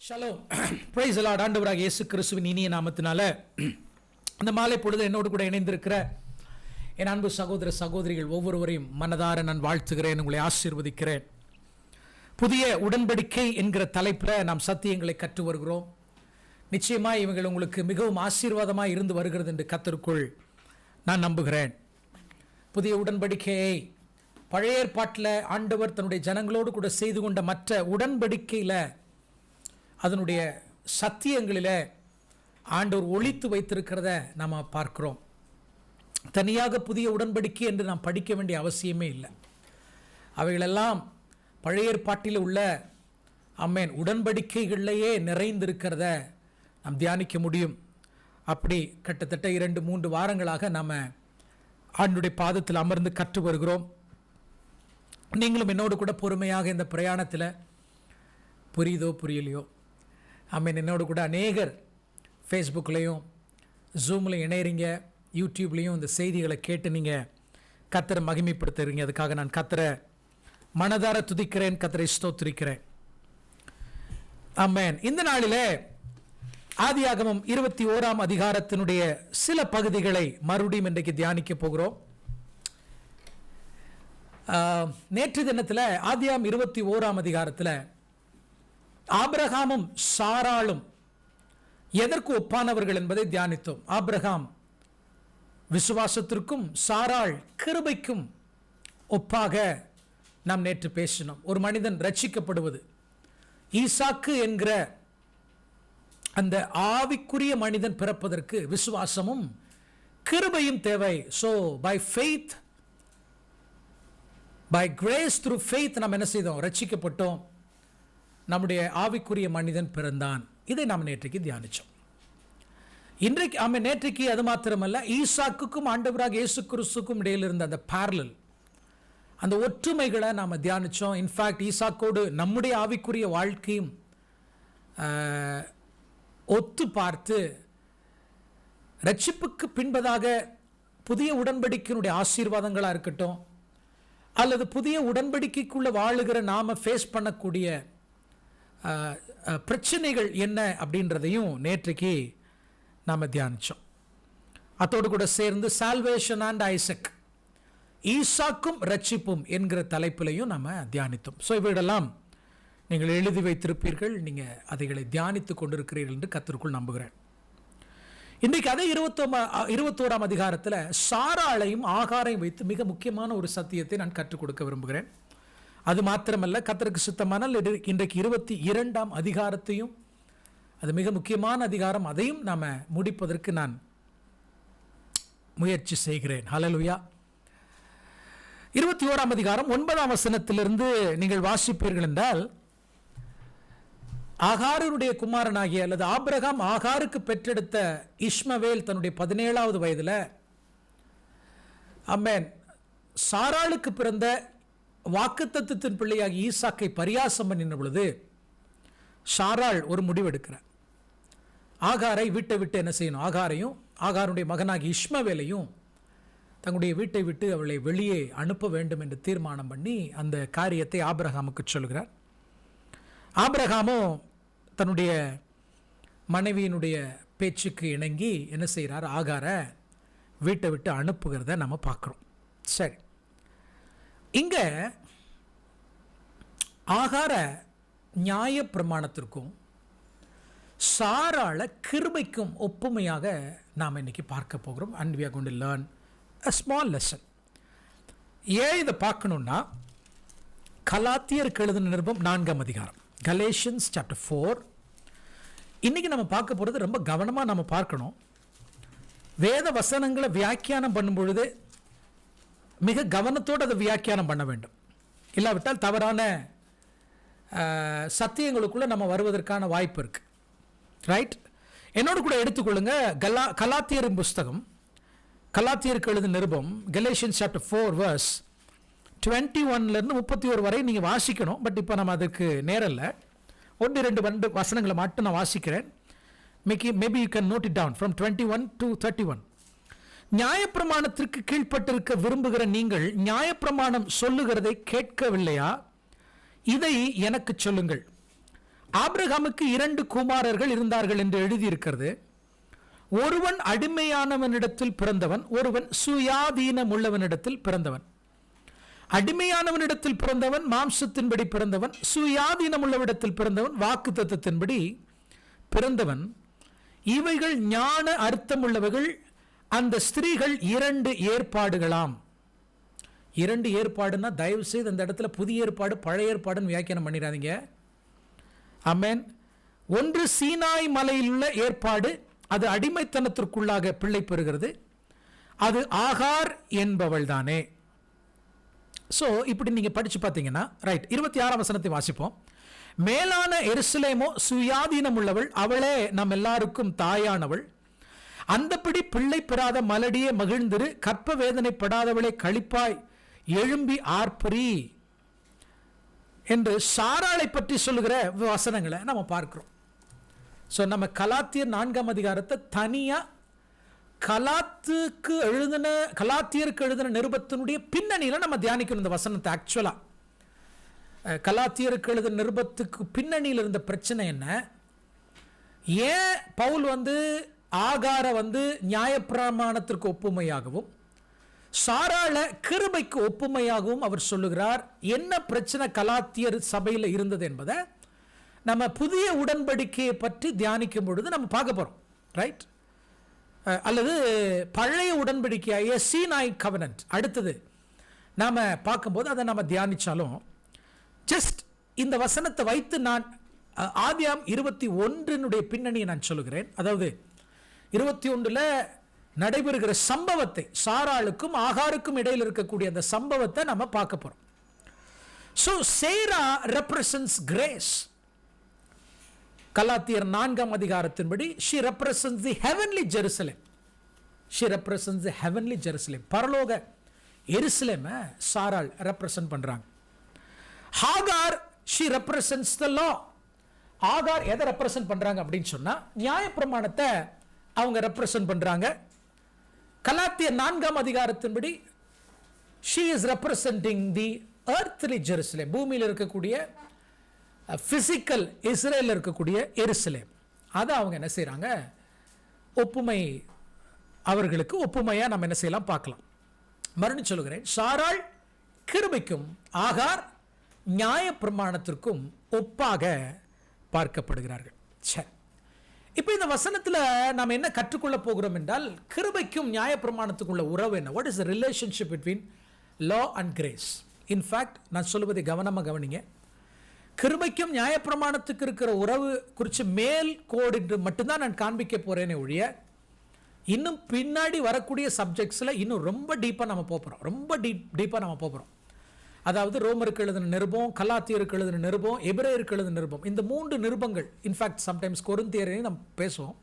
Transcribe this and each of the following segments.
Shalom. Praise the Lord. ஆண்டவராகிய இயேசு கிறிஸ்துவின் இனிய நாமத்தினால இந்த மாலை பொழுது என்னோடு கூட இணைந்திருக்கிற என் அன்பு சகோதர சகோதரிகள் ஒவ்வொருவரையும் மனதார நான் வாழ்த்துகிறேன், உங்களை ஆசீர்வதிக்கிறேன். புதிய உடன்படிக்கை என்கிற தலைப்பில் நாம் சத்தியங்களை கற்று வருகிறோம். நிச்சயமாக இவங்கள் உங்களுக்கு மிகவும் ஆசீர்வாதமாக இருந்து வருகிறது என்று கர்த்தருக்குள் நான் நம்புகிறேன். புதிய உடன்படிக்கையை பழைய ஏற்பாட்டில் ஆண்டவர் தன்னுடைய ஜனங்களோடு கூட செய்து கொண்ட மற்ற உடன்படிக்கையில் அதனுடைய சத்தியங்களில் ஆண்டவர் ஒளித்து வைத்திருக்கிறத நாம் பார்க்கிறோம். தனியாக புதிய உடன்படிக்கை என்று நாம் படிக்க வேண்டிய அவசியமே இல்லை. அவைகளெல்லாம் பழைய ஏற்பாட்டில் உள்ள உடன்படிக்கைகளிலேயே நிறைந்திருக்கிறத நாம் தியானிக்க முடியும். அப்படி கிட்டத்தட்ட 2-3 வாரங்களாக நாம் ஆண்டவருடைய பாதத்தில் அமர்ந்து கற்று வருகிறோம். நீங்களும் என்னோடு கூட பொறுமையாக இந்த பிரயாணத்தில் புரியுதோ புரியலையோ என்னோடு கூட அநேகர் ஃபேஸ்புக்லேயும் ஜூம்லையும் இணையறீங்க, யூடியூப்லேயும் இந்த செய்திகளை கேட்டு நீங்கள் கர்த்தரை மகிமைப்படுத்துறீங்க. அதுக்காக நான் கர்த்தரை மனதார துதிக்கிறேன், கர்த்தரை ஸ்தோத்திரிக்கிறேன். ஆமென். இந்த நாளிலே ஆதியாகமம் 21ஆம் அதிகாரத்தினுடைய சில பகுதிகளை மறுபடியும் இன்றைக்கு தியானிக்க போகிறோம். நேற்று தினத்தில் ஆதியாகமம் 21ஆம் அதிகாரத்தில் ஆபிரகாமும் சாராளும் எதற்கு ஒப்பானவர்கள் என்பதை தியானித்தோம். ஆபிரகாம் விசுவாசத்திற்கும் சாராள் கிருபைக்கும் ஒப்பாக நாம் நேற்று பேசினோம். ஒரு மனிதன் ரட்சிக்கப்படுவது, ஈசாக்கு என்கிற அந்த ஆவிக்குரிய மனிதன் பிறப்பதற்கு விசுவாசமும் கிருபையும் தேவை. So by faith, by grace through faith நாம் என்ன செய்தோம்? ரட்சிக்கப்பட்டோம். நம்முடைய ஆவிக்குரிய மனிதன் பிறந்தான். இதை நாம் நேற்றைக்கு தியானித்தோம். இன்றைக்கு நேற்றைக்கு அது மாத்திரமல்ல, ஈசாக்குக்கும் ஆண்டவராக இயேசு கிறிஸ்துக்கும் இடையில் இருந்த அந்த பேரலல், அந்த ஒற்றுமைகளை நாம் தியானித்தோம். இன்ஃபேக்ட் ஈசாக்கோடு நம்முடைய ஆவிக்குரிய வாழ்க்கையும் ஒத்து பார்த்து ரட்சிப்புக்கு பின்பதாக புதிய உடன்படிக்கையினுடைய ஆசீர்வாதங்களாக இருக்கட்டும், அல்லது புதிய உடன்படிக்கைக்குள்ளே வாழுகிற நாம் ஃபேஸ் பண்ணக்கூடிய பிரச்சனைகள் என்ன அப்படின்றதையும் நேற்றைக்கு நாம் தியானித்தோம். அதோடு கூட சேர்ந்து சால்வேஷன் அண்ட் ஐசக், ஈசாக்கும் ரட்சிப்பும் என்கிற தலைப்பிலையும் நாம் தியானித்தோம். ஸோ இவைகளெல்லாம் நீங்கள் எழுதி வைத்திருப்பீர்கள், நீங்கள் அதைகளை தியானித்து கொண்டிருக்கிறீர்கள் என்று கர்த்தருக்குள் நம்புகிறேன். இன்றைக்கு அதே 21ஆம் அதிகாரத்தில் சாராளையும் ஆகாரையும் வைத்து மிக முக்கியமான ஒரு சத்தியத்தை நான் கற்றுக் கொடுக்க விரும்புகிறேன். அது மாத்திரமல்ல, கர்த்தருக்கு சித்தமானால் இன்றைக்கு 22ஆம் அதிகாரத்தையும், அது மிக முக்கியமான அதிகாரம், அதையும் நாம் முடிப்பதற்கு நான் முயற்சி செய்கிறேன். ஹல்லேலூயா. 21ஆம் அதிகாரம் 9ஆம் வசனத்திலிருந்து நீங்கள் வாசிப்பீர்கள் என்றால், ஆகாருடைய குமாரனாகிய அல்லது ஆபிரகாம் ஆகாருக்கு பெற்றெடுத்த இஸ்மவேல் தன்னுடைய 17வது வயதில் சாராளுக்கு பிறந்த வாக்குத்தத்தத்தின் பிள்ளையாகி ஈசாக்கை பரியாசம் பண்ணின பொழுது சாராள் ஒரு முடிவெடுக்கிறார். ஆகாரை வீட்டை விட்டு என்ன செய்யணும்? ஆகாரையும் ஆகாருடைய மகனாகி இஸ்மவேலையும் தங்களுடைய வீட்டை விட்டு அவளை வெளியே அனுப்ப வேண்டும் என்று தீர்மானம் பண்ணி அந்த காரியத்தை ஆபிரகாமுக்கு சொல்கிறார். ஆபிரகாமும் தன்னுடைய மனைவியினுடைய பேச்சுக்கு இணங்கி என்ன செய்கிறார்? ஆகாரை வீட்டை விட்டு அனுப்புகிறத நம்ம பார்க்குறோம். சரி, இங்கே ஆகார நியாய பிரமாணத்திற்கும் சாராள கிருபைக்கும் ஒப்புமையாக நாம் இன்னைக்கு பார்க்க போகிறோம். And we are going to learn a small lesson. ஏன் இதை பார்க்கணுன்னா, கலாத்தியருக்கு எழுதின நிருபம் 4ஆம் அதிகாரம், Galatians chapter 4. இன்னைக்கு நம்ம பார்க்க போகிறது ரொம்ப கவனமாக நம்ம பார்க்கணும். வேத வசனங்களை வியாக்கியானம் பண்ணும் பொழுது மிக கவனத்தோடு அதை வியாக்கியானம் பண்ண வேண்டும். இல்லாவிட்டால் தவறான சத்தியங்களுக்குள்ளே நம்ம வருவதற்கான வாய்ப்பு இருக்குது. ரைட்? என்னோடு கூட எடுத்துக்கொள்ளுங்க கலாத்தியரின் புஸ்தகம், கலாத்தியருக்கு எழுதின நிருபம், Galatians chapter 4 verse 21 31 வரை நீங்கள் வாசிக்கணும். பட் இப்போ நம்ம அதுக்கு நேரம் இல்லை. 1-2 வசனங்களை மட்டும் நான் வாசிக்கிறேன். Maybe you can note it down from 21 to 31. நியாயப்பிரமாணத்திற்கு கீழ்ப்பட்டிருக்க விரும்புகிற நீங்கள் நியாயப்பிரமாணம் சொல்லுகிறதை கேட்கவில்லையா? இதை எனக்கு சொல்லுங்கள். ஆபிரகாமுக்கு 2 குமாரர்கள் இருந்தார்கள் என்று எழுதியிருக்கிறது. ஒருவன் அடிமையானவனிடத்தில் பிறந்தவன், ஒருவன் சுயாதீனம் உள்ளவனிடத்தில் பிறந்தவன். அடிமையானவனிடத்தில் பிறந்தவன் மாம்சத்தின்படி பிறந்தவன், சுயாதீனம் உள்ளவனிடத்தில் பிறந்தவன் வாக்குத்தத்தத்தின்படி பிறந்தவன். இவைகள் ஞான அர்த்தமுள்ளவைகள். அந்த ஸ்திரீகள் 2 ஏற்பாடுகளாம். 2 ஏற்பாடுன்னா தயவு செய்து அந்த இடத்துல புதிய ஏற்பாடு பழைய ஏற்பாடுன்னு வியாக்கியானம் பண்ணிடாதீங்க. ஆமென். ஒன்று சீனாய் மலையில் உள்ள ஏற்பாடு, அது அடிமைத்தனத்திற்குள்ளாக பிள்ளை பெறுகிறது. அது ஆகார் என்பவள் தானே. ஸோ இப்படி நீங்கள் படித்து பார்த்தீங்கன்னா ரைட். 26ஆம் வசனத்தை வாசிப்போம். மேலான எருசலேமோ சுயாதீனம் உள்ளவள், அவளே நம் எல்லாருக்கும் தாயானவள். அந்தபடி பிள்ளை பெறாத மலடியே மகிழ்ந்திரு, கற்ப வேதனைப்படாதவளை களிப்பாய் எழும்பி ஆர்ப்பரி என்று சாராளை பற்றி சொல்லுகிற வசனங்களை நம்ம பார்க்கிறோம். ஸோ நம்ம கலாத்தியர் 4ஆம் அதிகாரத்தை தனியாக கலாத்தியருக்கு எழுதின நிருபத்தினுடைய பின்னணியில் நம்ம தியானிக்கணும் இந்த வசனத்தை. ஆக்சுவலாக கலாத்தியருக்கு எழுதின நிருபத்துக்கு பின்னணியில் இருந்த பிரச்சனை என்ன, ஏன் பவுல் ஆகார நியாயப்பிரமாணத்திற்கு ஒப்புமையாகவும் சாராள கிருபைக்கு ஒப்புமையாகவும் அவர் சொல்லுகிறார். என்ன பிரச்சனை கலாத்தியர் சபையில் இருந்தது என்பதை நம்ம புதிய உடன்படிக்கையை பற்றி தியானிக்கும் பொழுது நம்ம பார்க்க போகிறோம். ரைட். அல்லது பழைய உடன்படிக்கையாகிய சீனாய் கவனன்ட் அடுத்தது நாம் பார்க்கும்போது அதை நம்ம தியானித்தாலும், ஜஸ்ட் இந்த வசனத்தை வைத்து நான் ஆதியாம் 21 பின்னணியை நான் சொல்லுகிறேன். அதாவது 21 நடைபெறுகிற சம்பவத்தை, சாராளுக்கும் ஆகாருக்கும் இடையில் இருக்கக்கூடிய அந்த சம்பவத்தை நம்ம பார்க்க போறோம். So Sarah represents grace. கலாத்தியர் 4ஆம் அதிகாரத்தின்படி she represents the heavenly Jerusalem. She represents the heavenly Jerusalem. பரலோக எருசலேமை சாராள் ரெப்ரசன்ட் பண்றாங்க. ஆகார் she represents the law. ஆகார் எதை ரெப்ரசன்ட் பண்றாங்க அப்படின்னு சொன்னா நியாயப்பிரமாணத்தை அவங்க ரெப்ரசன்ட் பண்றாங்க. கலாத்தியர் 4ஆம் அதிகாரத்தின்படி she is representing the earthly Jerusalem. பூமியில் இருக்கக்கூடிய பிசிக்கல் இஸ்ரேலில் இருக்கக்கூடிய எருசலேம். அதை அவங்க என்ன செய்கிறாங்க, ஒப்புமை, அவர்களுக்கு ஒப்புமையாக நம்ம என்ன செய்யலாம் பார்க்கலாம். மறுபடியும் சொல்லுகிறேன், சாராள் கிருபைக்கும் ஆகார் நியாயப்பிரமாணத்திற்கும் ஒப்பாக பார்க்கப்படுகிறார்கள். சரி, இப்போ இந்த வசனத்தில் நாம் என்ன கற்றுக்கொள்ள போகிறோம் என்றால், கிருபைக்கும் நியாயப்பிரமாணத்துக்குள்ள உறவு என்ன? What is the relationship between law and grace? In fact நான் சொல்லுவதை கவனமாக கவனிங்க. கிருபைக்கும் நியாயப்பிரமாணத்துக்கு இருக்கிற உறவு குறித்து மேல் கோடு என்று மட்டும்தான் நான் காண்பிக்க போகிறேனே ஒழிய, இன்னும் பின்னாடி வரக்கூடிய சப்ஜெக்ட்ஸில் இன்னும் ரொம்ப டீப்பாக நம்ம போகிறோம். ரொம்ப டீப்பாக நம்ம போகிறோம். அதாவது ரோமருக்கு எழுதின நிருபம், கலாத்தியருக்கு எழுதின நிருபம், எபிரேயருக்கு எழுதின நிருபம், இந்த 3 நிருபங்கள், இன்ஃபேக்ட் சம்டைம்ஸ் கொரிந்தியரையும் நம்ம பேசுவோம்.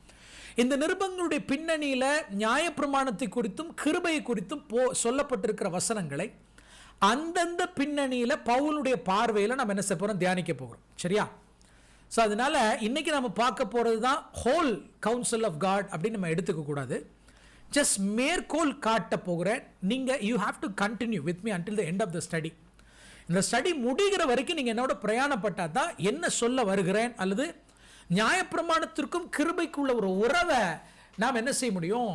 இந்த நிருபங்களுடைய பின்னணியில் நியாயப்பிரமாணத்தை குறித்தும் கிருபையை குறித்தும் சொல்லப்பட்டிருக்கிற வசனங்களை அந்தந்த பின்னணியில் பவுலுடைய பார்வையில் நம்ம என்ன செய்ய போகிறோம், தியானிக்க போகிறோம். சரியா? ஸோ அதனால இன்னைக்கு நம்ம பார்க்க போகிறது தான் ஹோல் கவுன்சில் ஆஃப் காட் அப்படின்னு நம்ம எடுத்துக்க கூடாது. ஜஸ்ட் மேற்கோள் காட்ட போகிறேன். நீங்கள் you have to continue with me until the end of the study. இந்த ஸ்டடி முடிகிற வரைக்கும் நீங்கள் என்னோட பிரயாணப்பட்டால் தான் என்ன சொல்ல வருகிறேன் அல்லது நியாயப்பிரமாணத்திற்கும் கிருபைக்குள்ள ஒரு உறவை நாம் என்ன செய்ய முடியும்,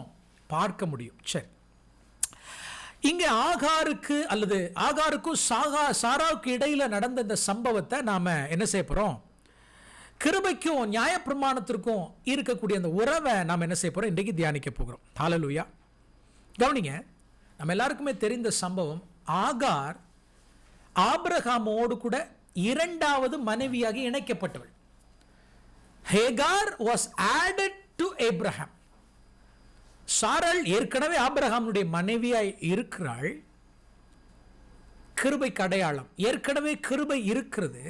பார்க்க முடியும். சரி, இங்கே ஆகாருக்கு அல்லது ஆகாருக்கும் சாராவுக்கு இடையில நடந்த இந்த சம்பவத்தை நாம என்ன செய்ய போறோம், கிருபைக்கும் நியாயப்பிரமாணத்திற்கும் இருக்கக்கூடிய அந்த உறவை நாம் என்ன செய்ய போறோம், இன்றைக்கு தியானிக்க போகிறோம். ஹல்லேலூயா. கவனிங்க, நம்ம எல்லாருக்குமே தெரிந்த சம்பவம், ஆகார் ஆபிரகாமோடு கூட 2வது மனைவியாக இணைக்கப்பட்டவள். ஹேகார் was added to Abraham. சாராள் ஏற்கனவே ஆபிரகாமுடைய மனைவியாய் இருக்கிறாள். கிருபைக்கு அடையாளம், ஏற்கனவே கிருபை இருக்கிறது.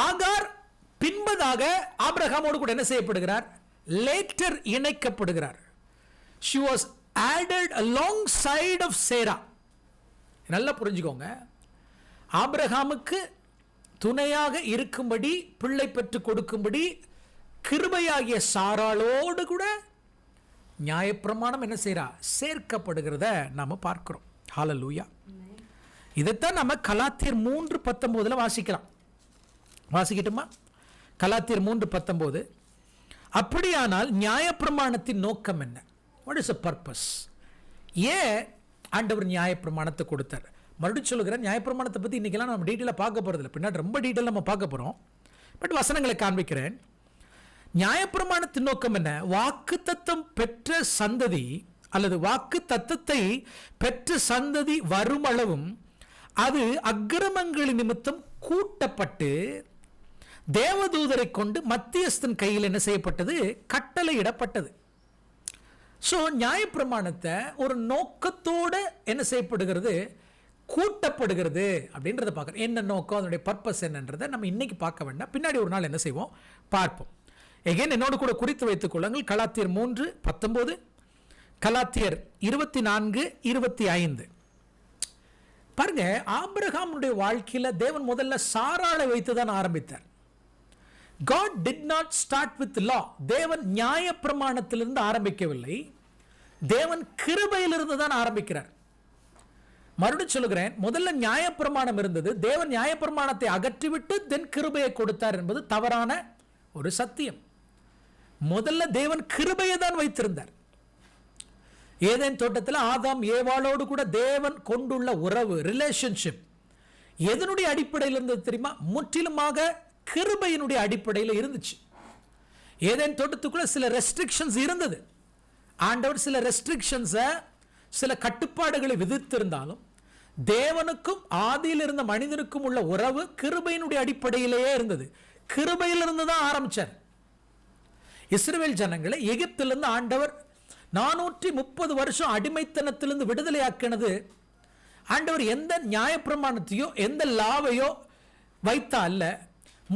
ஆகார் பின்பதாக ஆபிரகாமோடு கூட என்ன செய்யப்படுகிறார், later இணைக்கப்படுகிறார். she was added alongside of Sarah. நல்லா புரிஞ்சுக்கோங்க, ஆபிரகாமுக்கு துணையாக இருக்கும்படி, பிள்ளை பெற்று கொடுக்கும்படி கிருபையாகிய சாராளோடு கூட நியாயப்பிரமாணம் என்ன செய்யறா, சேர்க்கப்படுகிறத நாம பார்க்கிறோம். ஹல்லேலூயா. இதைத்தான் நம்ம கலாத்தியர் 3:19 வாசிக்கலாம். வாசிக்கட்டுமா? கலாத்தியர் 3:19. அப்படியானால் நியாயப்பிரமாணத்தின் நோக்கம் என்ன? What is a purpose? ஏன் ஆண்டவர் நியாயப்பிரமாணத்தை கொடுத்தார்? மறுபடியும் சொல்லுகிறேன், நியாயப்பிரமாணத்தை பற்றி இன்றைக்கெல்லாம் நம்ம டீட்டெயிலாக பார்க்க போகிறதில்ல, பின்னாடி ரொம்ப டீட்டெயில் நம்ம பார்க்க போகிறோம். பட் வசனங்களை காண்பிக்கிறேன். நியாயப்பிரமாணத்தின் நோக்கம் என்ன? வாக்கு தத்தம் பெற்ற சந்ததி அல்லது வாக்கு தத்தத்தை பெற்ற சந்ததி வருமளவும் அது அக்கிரமங்களின் நிமித்தம் கூட்டப்பட்டு தேவதூதரை கொண்டு மத்தியஸ்தன் கையில் என்ன செய்யப்பட்டது? கட்டளையிடப்பட்டது. ஸோ நியாயப்பிரமாணத்தை ஒரு நோக்கத்தோடு என்ன செய்யப்படுகிறது? கூட்டப்படுகிறது அப்படின்றத பார்க்குறோம். என்ன நோக்கம், அதனுடைய பர்பஸ் என்னன்றதை நம்ம இன்னைக்கு பார்க்க வேண்டாம், பின்னாடி ஒரு நாள் என்ன செய்வோம் பார்ப்போம். எகேன் என்னோடு கூட குறித்து வைத்துக் கொள்ளுங்கள். கலாத்தியர் 3:19, கலாத்தியர் 24:25. பாருங்க, ஆபிரகாமுடைய வாழ்க்கையில் தேவன் முதல்ல சாராளை வைத்து தான் ஆரம்பித்தார். God did not start with law. தேவன் நியாயப்பிரமாணத்திலிருந்து ஆரம்பிக்கவில்லை, தேவன் கிருபையிலிருந்து தான் ஆரம்பிக்கிறார். மறுபடியும் சொல்லுகிறேன், முதல்ல நியாயப்பிரமாணம் இருந்தது, தேவன் நியாயப்பிரமாணத்தை அகற்றிவிட்டு தென் கிருபையை கொடுத்தார் என்பது தவறான ஒரு சத்தியம். முதல்ல தேவன் கிருபையை தான் வைத்திருந்தார். ஏதேன் தோட்டத்தில் ஆதாம் ஏவாளோடு கூட தேவன் கொண்டுள்ள உறவு, ரிலேஷன்ஷிப் எதனுடைய அடிப்படையில் இருந்தது தெரியுமா? முற்றிலுமாக கிருபையினுடைய அடிப்படையில் இருந்துச்சு. ஏதேன் தோட்டத்துக்குள்ள சில ரெஸ்ட்ரிக்ஷன்ஸ் இருந்தது. ஆண்டவர் சில ரெஸ்ட்ரிக்ஷன்ஸை, சில கட்டுப்பாடுகளை விதித்திருந்தாலும் தேவனுக்கும் ஆதியில் இருந்த மனிதனுக்கும் உள்ள உறவு கிருபையினுடைய அடிப்படையிலேயே இருந்தது. கிருபையிலிருந்து தான் ஆரம்பிச்சார். இஸ்ரவேல் ஜனங்களை எகிப்திலிருந்து ஆண்டவர் 430 வருஷம் அடிமைத்தனத்திலிருந்து விடுதலையாக்கினது ஆண்டவர் எந்த நியாயப்பிரமாணத்தையோ எந்த லாவையோ வைத்தா அல்ல,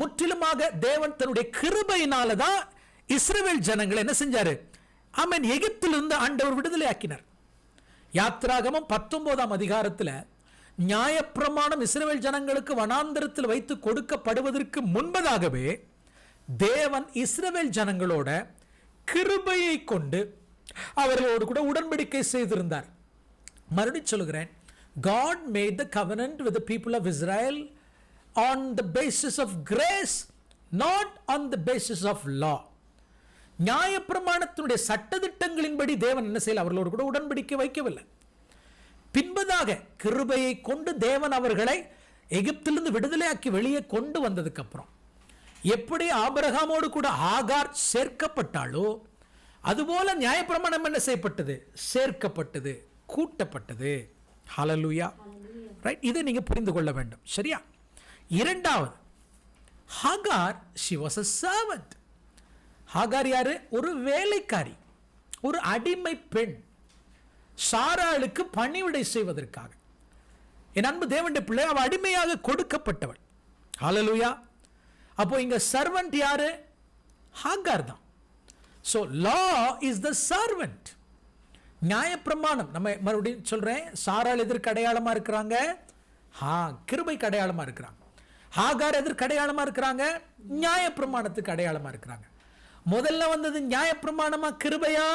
முற்றிலுமாக தேவன் தன்னுடைய கிருபையினால தான் இஸ்ரவேல் ஜனங்களை என்ன செஞ்சாரு? ஆமென், எகிப்திலிருந்து ஆண்டவர் விடுதலையாக்கினார். யாத்ராகமம் 19ஆம் அதிகாரத்தில் நியாயப்பிரமாணம் இஸ்ரவேல் ஜனங்களுக்கு வனாந்தரத்தில் வைத்து கொடுக்கப்படுவதற்கு முன்பதாகவே தேவன் இஸ்ரவேல் ஜனங்களோட கிருபையை கொண்டு அவர்களோடு கூட உடன்படிக்கை செய்திருந்தார். மறுபடியும் சொல்லுகிறேன், God made the covenant with the people of Israel on the basis of grace, not on the basis of law. நியாயப்பிரமாணத்தினுடைய சட்டதிட்டங்களின்படி தேவன் என்ன செய்யல? அவர்களோடு கூட உடன்படிக்கை வைக்கவில்லை. பின்பதாக கிருபையை கொண்டு தேவன் அவர்களை எகிப்திலிருந்து விடுதலையாக்கி வெளியே கொண்டு வந்ததுக்கு அப்புறம் எப்படி ஆபிரகாமோடு கூட ஆகார் சேர்க்கப்பட்டாலோ அதுபோல நியாயப்பிரமாணம் என்ன செய்யப்பட்டது? சேர்க்கப்பட்டது, கூட்டப்பட்டது. ஹல்லேலூயா. ரைட், இதை நீங்க புரிந்து கொள்ள வேண்டும். சரியா? இரண்டாவது, Hagar, she was a servant. Hagar யாரு? ஒரு வேலைக்காரி, ஒரு அடிமை பெண், சாராளுக்கு பணிவிடை செய்வதற்காக. என் அன்பு தேவனுடைய பிள்ளை, அவள் அடிமையாக கொடுக்கப்பட்டவள். ஹல்லேலூயா. அப்போ இங்க சர்வன்ட் யாரு? ஹாகார் தான். So law is the servant. நியாயப்பிரமாணம், நம்ம மறுபடியும் சொல்றேன், சாராள் எதற்கு அடையாளமா இருக்கிறாங்க? கிருபைக்கு அடையாளமா இருக்கிறாங்க. ஹாகார் எதற்கு அடையாளமா இருக்கிறாங்க? நியாயப்பிரமாணத்துக்கு அடையாளமா இருக்கிறாங்க. முதல்ல வந்தது நியாயப்பிரமாணமா கிருபையா?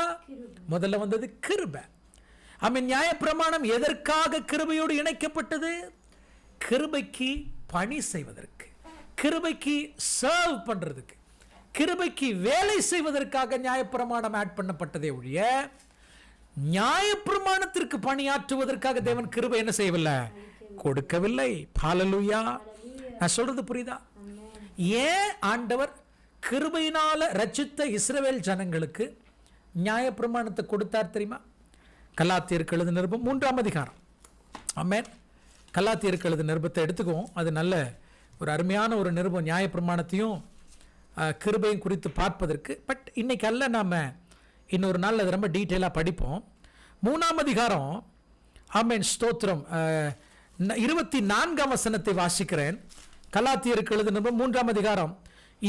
முதல்ல வந்தது கிருபை. நியாயப்பிரமாணம் எதற்காக கிருபையோடு இணைக்கப்பட்டது? கிருபைக்கு பணி செய்வதற்கு, கிருபைக்கு சர்வ் பண்றதுக்கு, கிருபைக்கு வேலை செய்வதற்காக நியாயப்பிரமாணம் ஆட் பண்ணப்பட்டதே ஒழிய நியாயப்பிரமாணத்திற்கு பணியாற்றுவதற்காக தேவன் கிருபை என்ன செய்யவில்லை? கொடுக்கவில்லை. ஹல்லேலூயா. நான் சொல்றது புரியுதா? ஏன் ஆண்டவர் கிருபையினால ரட்சித்த இஸ்ரவேல் ஜனங்களுக்கு நியாயப்பிரமாணத்தை கொடுத்தார் தெரியுமா? கலாத்தியருக்கு எழுதின நிருபம் 3ஆம் அதிகாரம். ஆமென். கலாத்தியருக்கு எழுதின நிருபத்தை எடுத்துக்குவோம். அது நல்ல ஒரு அருமையான ஒரு நிருபம், நியாயப்பிரமாணத்தையும் கிருபையும் குறித்து பார்ப்பதற்கு. பட் இன்னைக்கு அல்ல, நாம் இன்னொரு நாள் அது ரொம்ப டீட்டெயிலாக படிப்போம். 3ஆம் அதிகாரம், ஆமென், ஸ்தோத்திரம், 24ஆம் வசனத்தை வாசிக்கிறேன். கலாத்தியருக்கு எழுதின 3ஆம் அதிகாரம்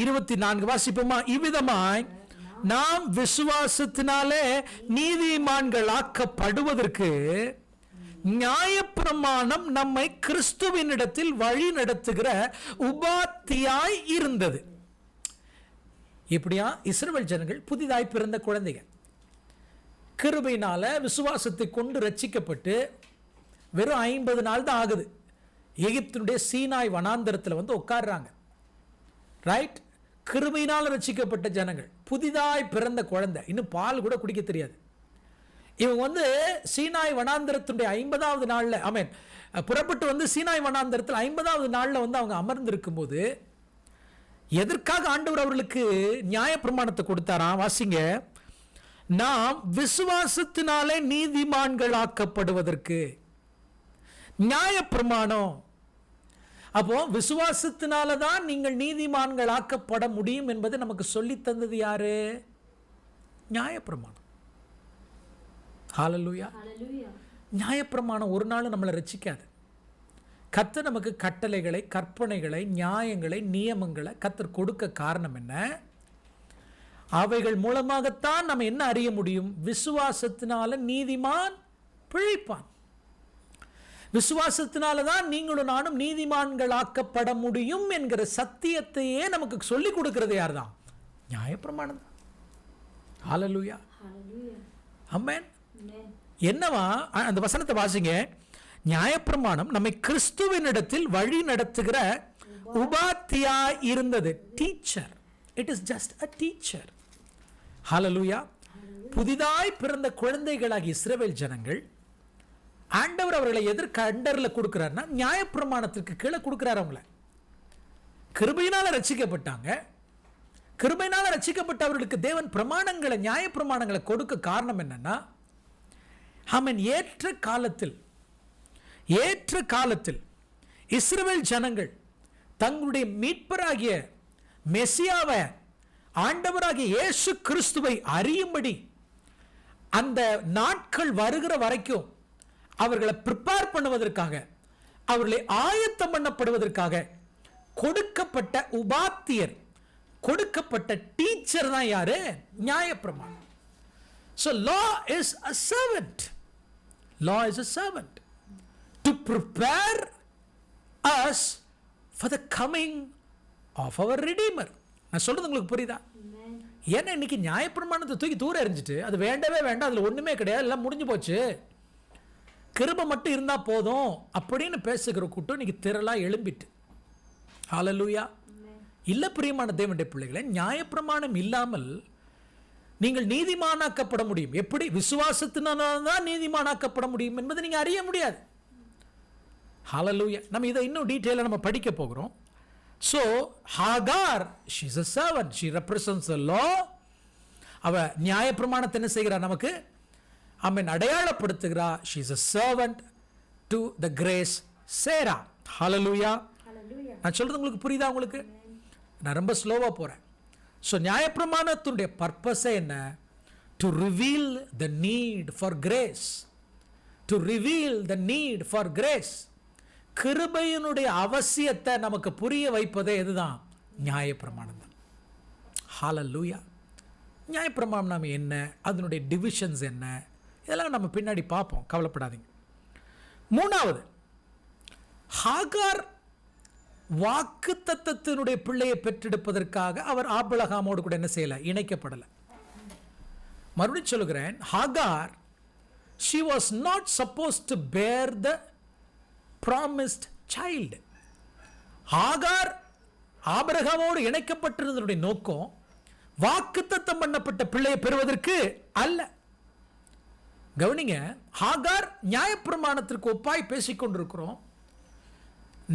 24 வாசிப்போமா? இவ்விதமாய் நாம் விசுவாசத்தினாலே நீதிமான்கள் ஆக்கப்படுவதற்கு நியாயப்பிரமாணம் நம்மை கிறிஸ்துவினிடத்தில் வழி நடத்துகிற உபாத்தியாய் இருந்தது. இப்படியா இஸ்ரவேல் ஜனங்கள் புதிதாய் பிறந்த குழந்தைகள் கிருபையினால விசுவாசத்தை கொண்டு ரட்சிக்கப்பட்டு வெறும் 50 நாள் தான் ஆகுது. எகிப்தினுடைய சீனாய் வனாந்தரத்தில் வந்து உட்கார்றாங்க. ரைட்? கிருபையினால் ரட்சிக்கப்பட்ட ஜனங்கள், புதிதாய் பிறந்த குழந்தை, இன்னும் பால் கூட குடிக்க தெரியாது. இவங்க சீனாய் வனாந்தரத்துடைய 50வது நாளில் புறப்பட்டு சீனாய் வனாந்தரத்தில் 50வது நாளில் அவங்க அமர்ந்திருக்கும் போது எதற்காக ஆண்டவர் அவர்களுக்கு நியாயப்பிரமாணத்தை கொடுத்தாராம்? வாசிங்க. நாம் விசுவாசத்தினாலே நீதிமான்களாக்கப்படுவதற்கு. நியாயப்பிரமாணம். அப்போ விசுவாசத்தினால தான் நீங்கள் நீதிமான்களாக்கப்பட முடியும் என்பதை நமக்கு சொல்லி தந்தது யாரு? நியாயப்பிரமாணம். ஹல்லேலூயா. நியாயப்பிரமாணம் ஒரு நாள் நம்மளை ரட்சிக்காது. கர்த்தர் நமக்கு கட்டளைகளை, கற்பனைகளை, நியாயங்களை, நியமங்களை கர்த்தர் கொடுக்க காரணம் என்ன? அவைகள் மூலமாகத்தான் நம்ம என்ன அறிய முடியும்? விசுவாசத்தினால நீதிமான் பிழைப்பான். விசுவாசத்தினால தான் நீங்களும் நானும் நீதிமான்களாக்கப்பட முடியும் என்கிற சத்தியத்தையே நமக்கு சொல்லிக் கொடுக்கிறது யார் தான்? நியாயப்பிரமாணம் தான். ஹல்லேலூயா. ஆமென். என்னவா அந்த வசனத்தை வாசிங்க. நியாயப்பிரமாணம் நம்மை கிறிஸ்துவினிடத்தில் வழி நடத்துகிற உபாத்தியா இருந்தது. Teacher. It is just a teacher. Hallelujah. புதிதாய் பிறந்த குழந்தைகளாகிய இஸ்ரவேல் ஜனங்கள் ஆண்டவர் அவர்களை எதற்கு அண்டர்ல கொடுக்கிறார்னா நியாயப்பிரமாணத்திற்கு கீழே கொடுக்கிறார். அவங்கள கிருபையினால ரட்சிக்கப்பட்டாங்க. கிருபையினால ரட்சிக்கப்பட்டவர்களுக்கு தேவன் பிரமாணங்களை, நியாயப்பிரமாணங்களை கொடுக்க காரணம் என்னன்னா, ஏற்ற காலத்தில் இஸ்ரவேல் ஜனங்கள் தங்களுடைய மீட்பராகிய மெசியாவை, ஆண்டவராகிய இயேசு கிறிஸ்துவை அறியும்படி அந்த நாட்கள் வருகிற வரைக்கும் அவர்களை ப்ரிப்பேர் பண்ணுவதற்காக, அவர்களை ஆயத்தம் பண்ணப்படுவதற்காக கொடுக்கப்பட்ட உபாத்தியர், கொடுக்கப்பட்ட டீச்சர் தான் யாரு? நியாயப்பிரமாணம். So law is a servant. Law is a servant to prepare us for the coming of our Redeemer. நான் சொல்றது உங்களுக்கு புரியுதா? ஏன்னா இன்னைக்கு நியாயப்பிரமாணத்தை தூக்கி தூர எறிஞ்சிட்டு அது வேண்டவே வேண்டாம், அதில் ஒன்றுமே கிடையாது, எல்லாம் முடிஞ்சு போச்சு, கிருபை மட்டும் இருந்தால் போதும் அப்படின்னு பேசுகிற கூட்டம் இன்னைக்கு திரளாக எழும்பிட்டு. ஹல்லேலூயா. இல்லை பிரியமான தேவனுடைய பிள்ளைகளை, நியாயப்பிரமாணம் இல்லாமல் நீங்கள் நீதிமானாக்கப்பட முடியும். எப்படி? விசுவாசத்தினால்தான் நீதிமானாக்கப்பட முடியும் என்பதை நீங்கள் அறிய முடியாது. ஹல்லேலூயா. நம்ம இதை இன்னும் டீட்டெயிலாக நம்ம படிக்க போகிறோம். So Hagar, she is a servant. She represents the law. அவ நியாயப்பிரமாணத்தை என்ன செய்கிறா? நமக்கு அடையாளப்படுத்துகிறா. She is a servant to the grace Sarah. Hallelujah. நான் சொல்றது உங்களுக்கு புரியுதா? உங்களுக்கு நான் ரொம்ப ஸ்லோவா போறேன். ஸோ நியாயப்பிரமாணத்தினுடைய பர்பஸே என்ன? To reveal the need for grace. To reveal the need for grace. கிருபையினுடைய அவசியத்தை நமக்கு புரிய வைப்பதே எதுதான்? நியாயப்பிரமாணம் தான். ஹல்லேலூயா. நியாயப்பிரமாணம் என்ன, அதனுடைய டிவிஷன்ஸ் என்ன, இதெல்லாம் நம்ம பின்னாடி பார்ப்போம், கவலைப்படாதீங்க. மூணாவது, ஹாகார் வாக்குத்தத்தத்தினுடைய பிள்ளையை பெற்றெடுப்பதற்காக அவர் ஆபிரகாமோடு கூட என்ன செய்யல? இணைக்கப்படலை. மறுபடியும் சொல்லுகிறேன், Hagar she was not supposed to bear the promised child. Hagar ஆபிரகாமோடு இணைக்கப்பட்டிருந்ததுடைய நோக்கம் வாக்குத்தத்தம் பண்ணப்பட்ட பிள்ளையை பெறுவதற்கு அல்ல. கவனிங்க, ஹாகார் நியாயப்பிரமாணத்திற்கு ஒப்பாய் பேசிக்கொண்டிருக்கிறோம்.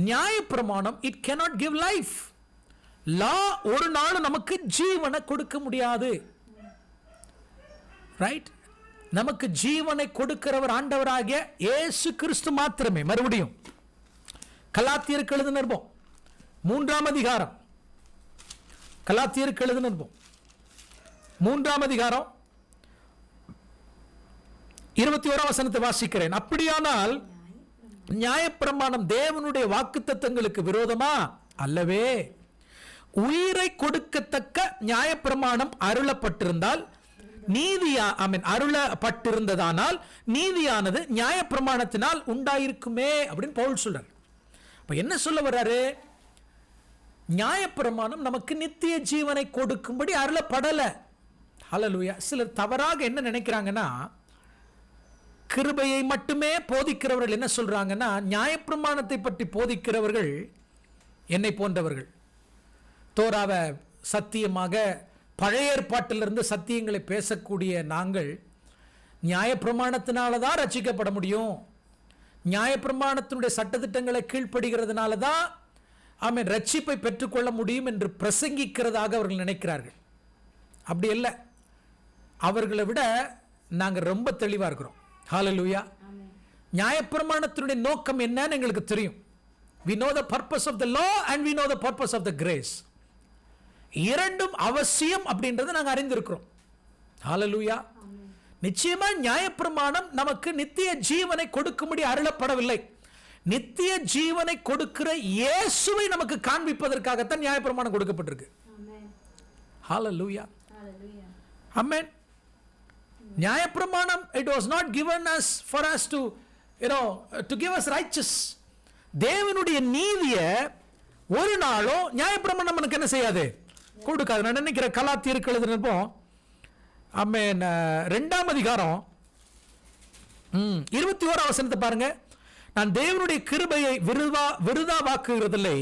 நியாயப்பிரமாணம் it cannot give life. லா ஒரு நாள் நமக்கு ஜீவனை கொடுக்க முடியாது. ரைட்? நமக்கு ஜீவனை கொடுக்கிறவர் ஆண்டவராகிய இயேசு கிறிஸ்து மாத்திரமே. மறுபடியும் கலாத்தியருக்கு எழுதினோம் 3ஆம் அதிகாரம், கலாத்தியருக்கு எழுதினோம் 3ஆம் அதிகாரம் 21ஆம் வசனத்தை வாசிக்கிறேன். அப்படியானால் நியாயப்பிரமாணம் தேவனுடைய வாக்குத்தத்தங்களுக்கு விரோதமா? அல்லவே. உயிரை கொடுக்கத்தக்க நியாயப்பிரமாணம் அருளப்பட்டிருந்தால் அருளப்பட்டிருந்ததானால் நீதியானது நியாயப்பிரமாணத்தினால் உண்டாயிருக்குமே அப்படின்னு பவுல் சொல்றார். அப்ப என்ன சொல்ல வர்றாரு? நியாயப்பிரமாணம் நமக்கு நித்திய ஜீவனை கொடுக்கும்படி அருளப்படலை. ஹல்லேலூயா. சிலர் தவறாக என்ன நினைக்கிறாங்கன்னா, கிருபையை மட்டுமே போதிக்கிறவர்கள் என்ன சொல்றாங்கன்னா, நியாயப்பிரமாணத்தை பற்றி போதிக்கிறவர்கள் என்னை போன்றவர்கள், தோராவை சத்தியமாக பழைய ஏற்பாட்டிலிருந்து சத்தியங்களை பேசக்கூடிய நாங்கள் நியாயப்பிரமாணத்தினால தான் ரட்சிக்கப்பட முடியும், நியாயப்பிரமாணத்தினுடைய சட்டதிட்டங்களை கீழ்ப்படுகிறதுனால தான் ஆமென் ரட்சிப்பை பெற்றுக்கொள்ள முடியும் என்று பிரசங்கிக்கிறதாக அவர்கள் நினைக்கிறார்கள். அப்படி இல்லை, அவர்களை விட நாங்கள் ரொம்ப தெளிவாக இருக்கிறோம். ஹல்லேலூயா. நியாயப்பிரமாணத்தினுடைய நோக்கம் என்னன்னு எங்களுக்கு தெரியும். We know the purpose of the law and we know the purpose of the grace. இரண்டும் அவசியம் அப்படின்றத நாங்கள் அறிந்திருக்கிறோம். ஹல்லேலூயா. நிச்சயமா நியாயப்பிரமாணம் நமக்கு நித்திய ஜீவனை கொடுக்கும்படி அருளப்படவில்லை. நித்திய ஜீவனை கொடுக்கிற இயேசுவை நமக்கு காண்பிப்பதற்காகத்தான் நியாயப்பிரமாணம் கொடுக்கப்பட்டிருக்கு. ஹல்லேலூயா. ஆமென். நியாயப்பிரமாணம் it was not given us for us to to give us righteous. தேவனுடைய நீதியை ஒரு நாளும் நியாயப்பிரமாணம் நமக்கு என்ன செய்யாது, கொடுக்காது. நான் நினைக்கிறேன் கலாத்தியருக்கு எழுதினப்போ ஆமென் 2ஆம் அதிகாரம் 21ஆம் வசனத்தை பாருங்க. நான் தேவனுடைய கிருபையை விருதாவாக்குகிறதில்லை,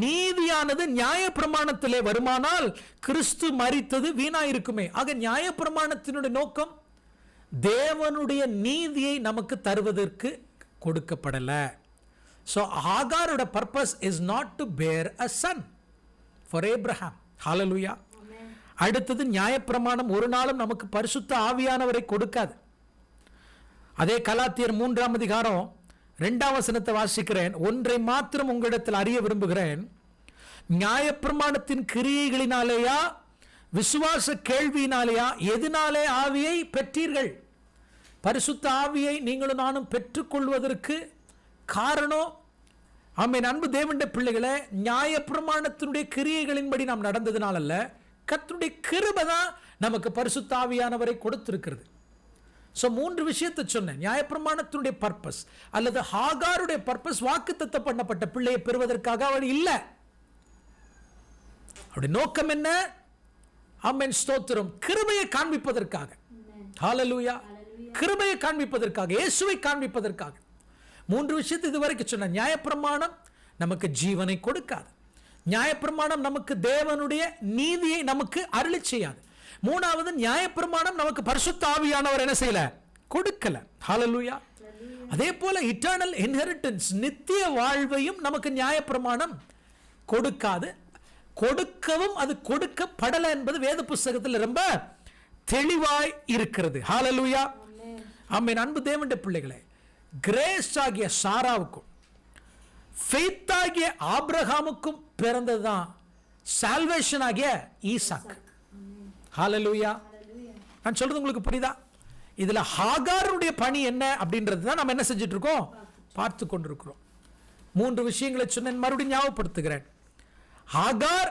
நீதியானது நியாயப்பிரமாணத்திலே வருமானால் கிறிஸ்து மரித்தது வீணாயிருக்குமே. ஆக நியாயப்பிரமாணத்தினுடைய நோக்கம் தேவனுடைய நீதியை நமக்கு தருவதற்கு கொடுக்கப்படலை. ஸோ ஆகாரோட purpose is not to bear a son for Abraham. Hallelujah. அடுத்தது நியாயப்பிரமாணம் ஒரு நாளும் நமக்கு பரிசுத்த ஆவியானவரை கொடுக்காது. அதே கலாத்தியர் 3ஆம் அதிகாரம் 2ஆம் வசனத்தை வாசிக்கிறேன். ஒன்றை மாத்திரம் உங்களிடத்தில் அறிய விரும்புகிறேன், நியாயப்பிரமாணத்தின் கிரியைகளினாலேயா விசுவாச கேள்வியினாலேயா எதனாலே ஆவியை பெற்றீர்கள்? பரிசுத்த ஆவியை நீங்களும் நானும் பெற்றுக்கொள்வதற்கு காரணம் ஆமென் அன்பு தேவனுடைய பிள்ளைகளை நியாயப்பிரமாணத்தினுடைய கிரியைகளின்படி நாம் நடந்ததுனால அல்ல, கர்த்தருடைய கிருபை தான் நமக்கு பரிசுத்த ஆவியானவரை கொடுத்திருக்கிறது. ஸோ 3 விஷயத்தை சொன்னேன். நியாயப்பிரமாணத்தினுடைய பர்பஸ் அல்லது ஹாகாருடைய பர்பஸ் வாக்குத்தத்தம் பண்ணப்பட்ட பிள்ளையை பெறுவதற்காக அவள் இல்லை. அவருடைய நோக்கம் என்ன? ஆமென் ஸ்தோத்திரம், கிருபையை காண்பிப்பதற்காக. ஹல்லேலூயா. கிருபையை காண்பிப்பதற்காக, இயேசுவை காண்பிப்பதற்காக. 3 விஷயத்தை இதுவரைக்கும் சொன்ன. நியாயப்பிரமாணம் நமக்கு ஜீவனை கொடுக்காது, நியாயப்பிரமாணம் நமக்கு தேவனுடைய நீதியை நமக்கு அருளி செய்யாது. 3வது நியாயப்பிரமாணம் நமக்கு பரிசுத்த ஆவியானவர் என்ன செய்யல, கொடுக்கல. ஹல்லேலூயா. அதே போல இட்டர்னல் இன்ஹெரிட்டன்ஸ், நித்திய வாழ்வையும் நமக்கு நியாயப்பிரமாணம் கொடுக்காது, கொடுக்கவும் அது கொடுக்கப்படலை என்பது வேத புஸ்தகத்தில் ரொம்ப தெளிவாய் இருக்கிறது. ஹல்லேலூயா. ஆமென் அன்பு தேவனுடைய பிள்ளைகளே, கிரேஸ் ஆகிய சாராவுக்கும் ஃபெய்த் ஆகிய ஆபிரகாமுக்கும் பிறந்ததுதான் சால்வேஷன் ஆகிய ஈசாக். ஹல்லேலூயா. நான் சொல்றது உங்களுக்கு புரியுதா? இதுல ஹாகாருடைய பணி என்ன அப்படின்றது தான் நம்ம என்ன செஞ்சிட்டு இருக்கோம், பார்த்து கொண்டிருக்கிறோம். 3 விஷயங்களை சொன்னேன், மறுபடியும் ஞாபகப்படுத்துகிறேன். Hagar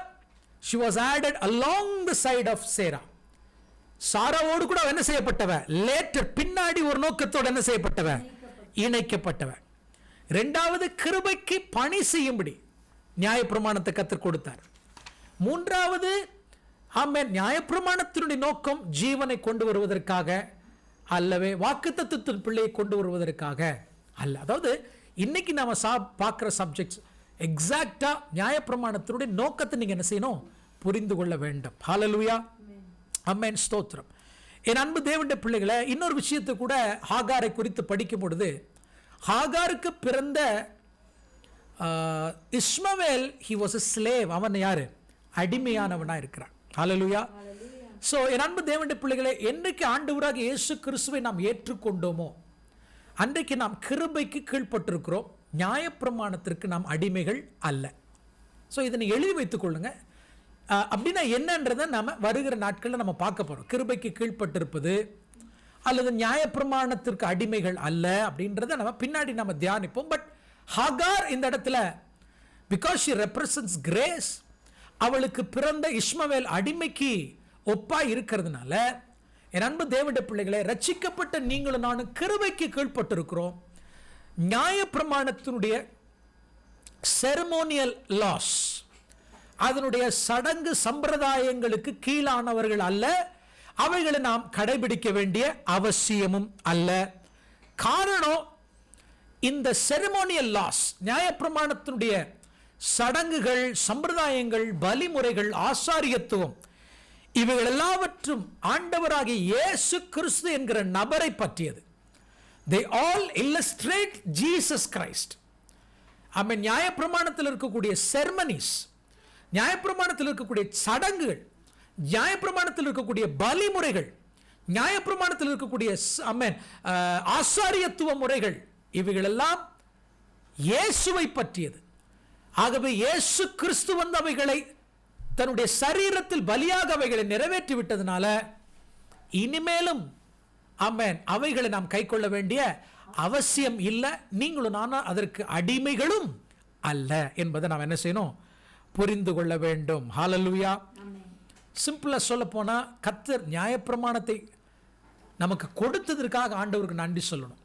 she was added along the side of Sarah. சாராவோடு கூட என்ன செய்யப்பட்டவ, லேட்டர் பின்னாடி ஒரு நோக்கத்தோடு என்ன செய்யப்பட்டவ, இணைக்கப்பட்டவ. 2வது கிருபைக்கு பணி செய்யும்படி நியாயப்பிரமாணத்தை கற்றுக் கொடுத்தார். 3வது ஆமென் நியாயப்பிரமாணத்தினுடைய நோக்கம் ஜீவனை கொண்டு வருவதற்காக அல்லவே வாக்குத்தத்தத்தின் பிள்ளையை கொண்டு வருவதற்காக அல்ல. அதாவது இன்னைக்கு நாம பார்க்கிற சப்ஜெக்ட்ஸ் எக்ஸாக்டா நியாயப்பிரமாணத்தினுடைய நோக்கத்தை நீங்க என்ன செய்யணும், புரிந்து கொள்ள வேண்டும். ஹல்லேலூயா. ஆமென் ஸ்தோத்திரம். என் அன்பு தேவனுடைய பிள்ளைகளை, இன்னொரு விஷயத்தை கூட ஹாகாரை குறித்து படிக்கும் பொழுது, ஹாகாருக்கு பிறந்த இஸ்மவேல் he was a slave. அவன் யாரு, அடிமையானவனா இருக்கிறான். ஹல்லேலூயா. சோ என் அன்பு தேவனுடைய பிள்ளைகளை, என்னைக்கு ஆண்டவராக இயேசு கிறிஸ்துவை நாம் ஏற்றுக்கொண்டோமோ அன்றைக்கு நாம் கிருபைக்கு கீழ்ப்பட்டிருக்கிறோம், நியாயப்பிரமாணத்திற்கு நாம் அடிமைகள் அல்ல. ஸோ இதனை எழுதி வைத்துக் கொள்ளுங்க. அப்படின்னா என்னன்றதை நாம வருகிற நாட்களில் நம்ம பார்க்க போறோம். கிருபைக்கு கீழ்ப்பட்டிருப்பது அல்லது நியாயப்பிரமாணத்திற்கு அடிமைகள் அல்ல அப்படின்றத நம்ம பின்னாடி நம்ம தியானிப்போம். பட் ஹாகார் இந்த இடத்துல பிகாஸ் she represents grace, அவளுக்கு பிறந்த இஸ்மவேல் அடிமைக்கு ஒப்பா இருக்கிறதுனால என் அன்பு தேவனுடைய பிள்ளைகளை, ரட்சிக்கப்பட்ட நீங்களும் நானும் கிருபைக்கு கீழ்ப்பட்டிருக்கிறோம். நியாயப்பிரமாணத்தினுடைய செரமோனியல் லாஸ், அதனுடைய சடங்கு சம்பிரதாயங்களுக்கு கீழானவர்கள் அல்ல, அவைகளை நாம் கடைபிடிக்க வேண்டிய அவசியமும் அல்ல. காரணம், இந்த செரமோனியல் லாஸ், நியாயப்பிரமாணத்தினுடைய சடங்குகள், சம்பிரதாயங்கள், பலிமுறைகள், ஆசாரியத்துவம், இவைகள் எல்லாவற்றும் ஆண்டவராகிய இயேசு கிறிஸ்து என்கிற நபரை பற்றியது. They all illustrate Jesus Christ. ஆமென். நியாயப்பிரமாணத்தில் இருக்கக்கூடிய செர்மனிஸ், நியாயப்பிரமாணத்தில் இருக்கக்கூடிய சடங்குகள், நியாயப்பிரமாணத்தில் இருக்கக்கூடிய பலிமுறைகள், நியாயப்பிரமாணத்தில் இருக்கக்கூடிய ஆமென் ஆசாரியத்துவ முறைகள், இவைகள் எல்லாம் இயேசுவை பற்றியது. ஆகவே இயேசு கிறிஸ்து வந்து அவைகளை தன்னுடைய சரீரத்தில் பலியாக அவைகளை நிறைவேற்றி விட்டதனால இனிமேலும் ஆமென் அவைகளை நாம் கைக்கொள்ள வேண்டிய அவசியம் இல்லை. நீங்களும் நானும் அதற்கு அடிமைகளும் அல்ல என்பதை நாம் என்ன செய்யணும்? புரிந்து கொள்ள வேண்டும். ஹல்லேலூயா. சிம்பிளா சொல்ல போனா, கர்த்தர் நியாயப்பிரமாணத்தை நமக்கு கொடுத்ததற்காக ஆண்டவருக்கு நன்றி சொல்லணும்.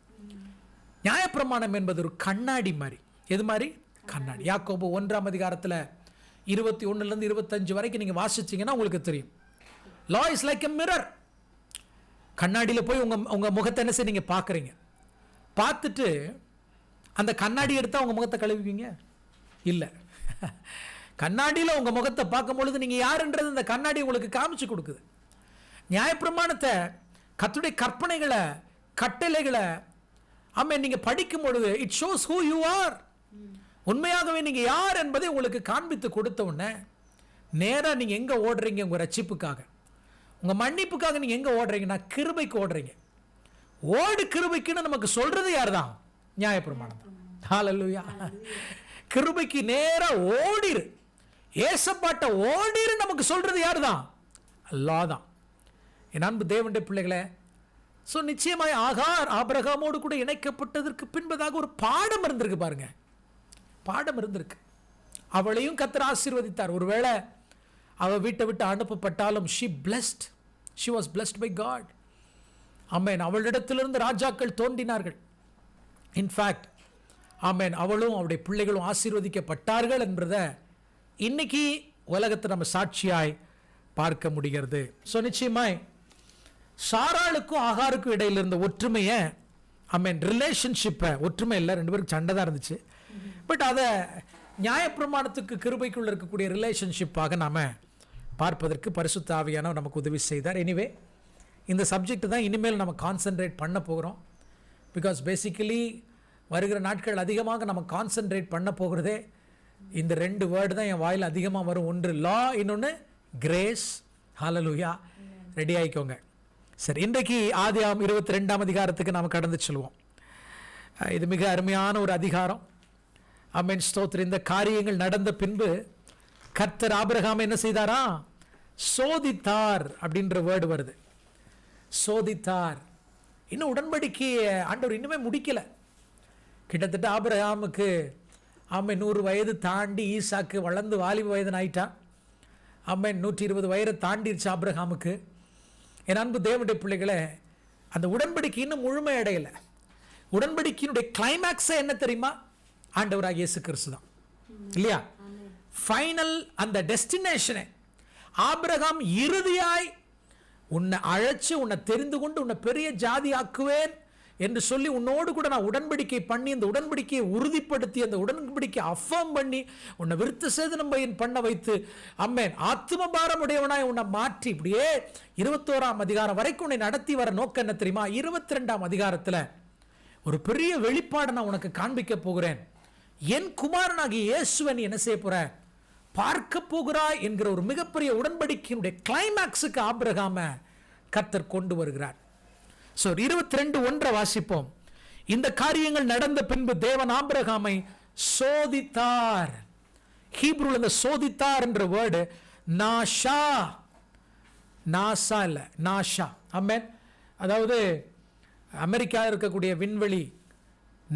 நியாயப்பிரமாணம் என்பது ஒரு கண்ணாடி மாதிரி. எது மாதிரி? கண்ணாடி. யாக்கோபு 1ஆம் அதிகாரத்தில் 21 25 வரைக்கும் நீங்க வாசிச்சீங்கன்னா உங்களுக்கு தெரியும். Law is like a mirror. கண்ணாடியில் போய் உங்க முகத்தை என்ன செய்ய நீங்க பார்க்குறீங்க. பார்த்துட்டு அந்த கண்ணாடி எடுத்தா உங்க முகத்தை கழுவிப்பீங்க? இல்லை. கண்ணாடியில் உங்க முகத்தை பார்க்கும் பொழுது நீங்க யாருன்றது இந்த கண்ணாடி உங்களுக்கு காமிச்சு கொடுக்குது. நியாயப்பிரமாணத்தை, கர்த்தருடைய கற்பனைகளை, கட்டளைகளை ஆமென் நீங்க படிக்கும் பொழுது it shows who you are. உண்மையாகவே நீங்க யார் என்பதை உங்களுக்கு காண்பித்து கொடுத்த உடனே நேரா நீங்க எங்க ஓடுறீங்க? உங்க ரட்சிப்புக்காக, உங்க மன்னிப்புக்காக நீங்க எங்க ஓடுறீங்கன்னா கிருபைக்கு ஓடுறீங்க. ஓடு கிருபைக்குன்னு நமக்கு சொல்றது யார் தான்? நியாயப்பிரமாணம். ஹல்லேலூயா. கிருபைக்கு நேரா ஓடிரு, ஏசப்பாட்ட ஓடிரு நமக்கு சொல்றது யார் தான்? அல்லாஹ் தான். என் அன்பு தேவனுடைய பிள்ளைகளே, ஸோ நிச்சயமாய் ஆகார் ஆபிரகாமோடு கூட இணைக்கப்பட்டதற்கு பின்பதாக ஒரு பாடம் இருந்திருக்கு பாருங்க. பாடம் இருந்திருக்கு. அவளையும் கர்த்தர் ஆசீர்வதித்தார். ஒருவேளை அவள் வீட்டை விட்டு அனுப்பப்பட்டாலும் she was blessed by God. ஆமென். அவளிடத்திலிருந்து ராஜாக்கள் தோன்றினார்கள். இன்ஃபேக்ட் ஆமென் அவளும் அவருடைய பிள்ளைகளும் ஆசீர்வதிக்கப்பட்டார்கள் என்பதை இன்னைக்கு உலகத்தை நம்ம சாட்சியாய் பார்க்க முடிகிறது. ஸோ நிச்சயமாய் சாராளுக்கும் ஆகாருக்கும் இடையில் இருந்த ஒற்றுமையை ஆமென் ரிலேஷன்ஷிப்பை, ஒற்றுமை இல்லை, ரெண்டு பேருக்கு சண்டை தான் இருந்துச்சு. பட் அதை நியாயப்பிரமாணத்துக்கு கிருபைக்குள்ள இருக்கக்கூடிய ரிலேஷன்ஷிப்பாக நாம் பார்ப்பதற்கு பரிசுத்த ஆவியானவர் நமக்கு உதவி செய்தார். எனிவே இந்த சப்ஜெக்ட் தான் இனிமேல் நம்ம கான்சென்ட்ரேட் பண்ண போகிறோம். பிகாஸ் பேசிக்கலி வருகிற நாட்கள் அதிகமாக நம்ம கான்சென்ட்ரேட் பண்ண போகிறதே இந்த 2 வேர்டு தான் என் வாயில் அதிகமாக வரும். ஒன்று லா, இன்னொன்று கிரேஸ். ஹல்லேலூயா. ரெடி ஆகிக்கோங்க. சரி, இன்றைக்கு ஆதியாகமம் 22ஆம் அதிகாரத்துக்கு நாம் கடந்து செல்வோம். இது மிக அருமையான ஒரு அதிகாரம். ஆமென். ஸ்தோத்திரம். இந்த காரியங்கள் நடந்த பின்பு கர்த்தர் ஆபிரகாமை என்ன செய்தாரா? சோதித்தார் அப்படின்ற வேர்டு வருது. சோதித்தார். இன்னும் உடன்படிக்கை ஆண்டவர் இன்னுமே முடிக்கல. கிட்டத்தட்ட ஆபிரகாமுக்கு ஆமென் 100 வயது தாண்டி, ஈசாக்கு வளர்ந்து வாலிப வயதன் ஆயிட்டான். ஆமென் 120 வயதை தாண்டிடுச்சு ஆபிரகாமுக்கு. என் அன்பு தேவனுடைய பிள்ளைகளை, அந்த உடன்படிக்கை இன்னும் முழுமை அடையலை. உடன்படிக்கையினுடைய கிளைமேக்ஸே என்ன தெரியுமா? ஆண்டவராகிய இயேசு கிறிஸ்து தான், இல்லையா? ஃபைனல் அந்த டெஸ்டினேஷனை ஆபிரகாம் இறுதியாய் உன்னை அழைச்சு, உன்னை தெரிந்து கொண்டு, உன்னை பெரிய ஜாதி ஆக்குவேன் என்று சொல்லி உன்னோடு கூட நான் உடன்படிக்கை பண்ணி, அந்த உடன்படிக்கையை உறுதிப்படுத்தி, அந்த உடன்படிக்கை அஃபர்ம் பண்ணி, உன்னை விருத்த சேதனம் பண்ண வைத்து ஆமென் ஆத்தும பாரம் உடையவனாய் உன்னை மாற்றி, இப்படியே 21ஆம் அதிகாரம் வரைக்கும் உன்னை நடத்தி வர நோக்கம் என்ன தெரியுமா? 22ஆம் அதிகாரத்தில் ஒரு பெரிய வெளிப்பாடை நான் உனக்கு காண்பிக்க போகிறேன். என் குமாரனாகிய இயேசுவை நீ என்ன செய்ய போற? பார்க்க போகிறாய் என்கிற ஒரு மிகப்பெரிய உடன்படிக்கையினுடைய கிளைமேக்ஸுக்கு ஆபிரகாம கர்த்தர் கொண்டு வருகிறார். ஸோ 22:1 வாசிப்போம். இந்த காரியங்கள் நடந்த பின்பு தேவன் ஆபிரகாமை சோதித்தார். ஹீப்ரூல இந்த சோதித்தார் என்ற வேர்டு நாஷா, நாசா இல்ல, நாஷா. ஆமென். அதாவது அமெரிக்கா இருக்கக்கூடிய விண்வெளி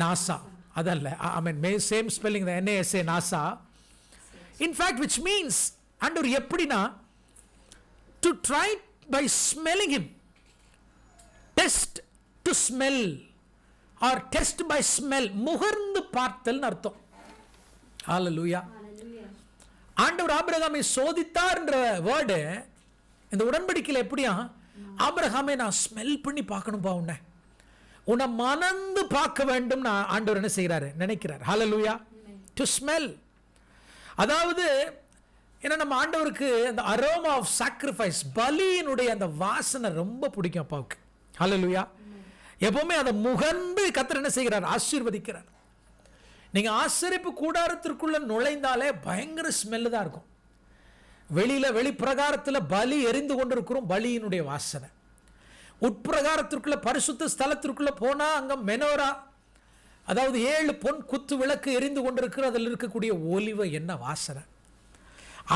நாசா, அதல்ல. ஆமென். சேம் ஸ்பெல்லிங் தான், NASA, NASA. In fact which means ஆண்டவர் எப்படினா to try by smelling him, test to smell or test by smell, முகர்ந்து பார்த்தல் அர்த்தம். ஹல்லேலூயா. ஆண்டவர் ஆபிரகாமை சோதித்தார் என்ற வேர்டு இந்த உடன்படிக்கையில் எப்படியா? ஆபிரகாமை நான் ஸ்மெல் பண்ணி பார்க்கணும்பா, உன்னை மனந்து பார்க்க வேண்டும். நான் ஆண்டவர் என்ன செய்கிறாரு? நினைக்கிறார். ஹல்லேலூயா. To smell. அதாவது ஏன்னா நம்ம ஆண்டவருக்கு அந்த அரோமா ஆஃப் சாக்ரிஃபைஸ், பலியினுடைய அந்த வாசனை ரொம்ப பிடிக்கும் அப்பாவுக்கு. ஹல்லேலூயா. எப்பவுமே அதை முகந்து கர்த்தர் என்ன செய்கிறார்? ஆசீர்வதிக்கிறார். நீங்க ஆசரிப்பு கூடாரத்திற்குள்ள நுழைந்தாலே பயங்கர ஸ்மெல்லு தான் இருக்கும். வெளிப்பிரகாரத்தில் பலி எரிந்து கொண்டிருக்கிறோம், பலியினுடைய வாசனை. உட்பிரகாரத்திற்குள்ள பரிசுத்த ஸ்தலத்திற்குள்ள போனா அங்க மெனோரா, அதாவது 7 பொன் குத்து விளக்கு எரிந்து கொண்டிருக்கிற அதில் இருக்கக்கூடிய ஒலிவ என்ன வாசனை.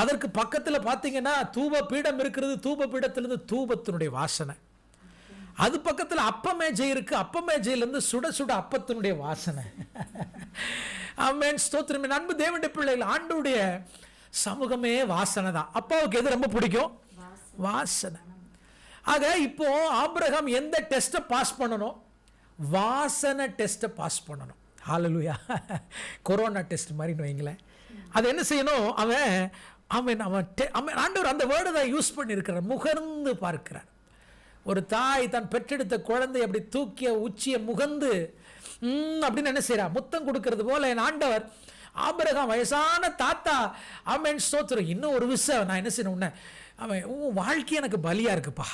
அதற்கு பக்கத்தில் பார்த்தீங்கன்னா தூப பீடம் இருக்கிறது, தூப பீடத்திலிருந்து தூபத்தினுடைய வாசனை. அது பக்கத்தில் அப்ப மேஜை இருக்கு, அப்ப மேஜையிலிருந்து சுட சுட அப்பத்தினுடைய வாசனை. ஆமென், ஸ்தோத்திரம். அன்பு தேவனுடைய பிள்ளைகள், ஆண்டவருடைய சமூகமே வாசனை தான். அப்பாவுக்கு எது ரொம்ப பிடிக்கும்? வாசனை. ஆக இப்போ ஆபிரகாம் எந்த டெஸ்ட்டை பாஸ் பண்ணணும்? வாசனை டெஸ்ட்டை பாஸ் பண்ணணும். ஹல்லேலூயா. கொரோனா டெஸ்ட் மாதிரி வைங்களேன். அது என்ன செய்யணும்? அவன் ஆண்டவர் அந்த வேர்டை தான் யூஸ் பண்ணியிருக்கிறார், முகர்ந்து பார்க்கிறார். ஒரு தாய் தன் பெற்றெடுத்த குழந்தை அப்படி தூக்கிய உச்சியை முகந்து அப்படின்னு என்ன செய்யறா? முத்தம் கொடுக்கறது போல என் ஆண்டவர் ஆபிரகாம் வயசான தாத்தா. ஆமென், ஸ்தோத்திரம். இன்னும் ஒரு விஷயம் நான் என்ன செய்யணும், அவன் உன் வாழ்க்கை எனக்கு பலியா இருக்குப்பா.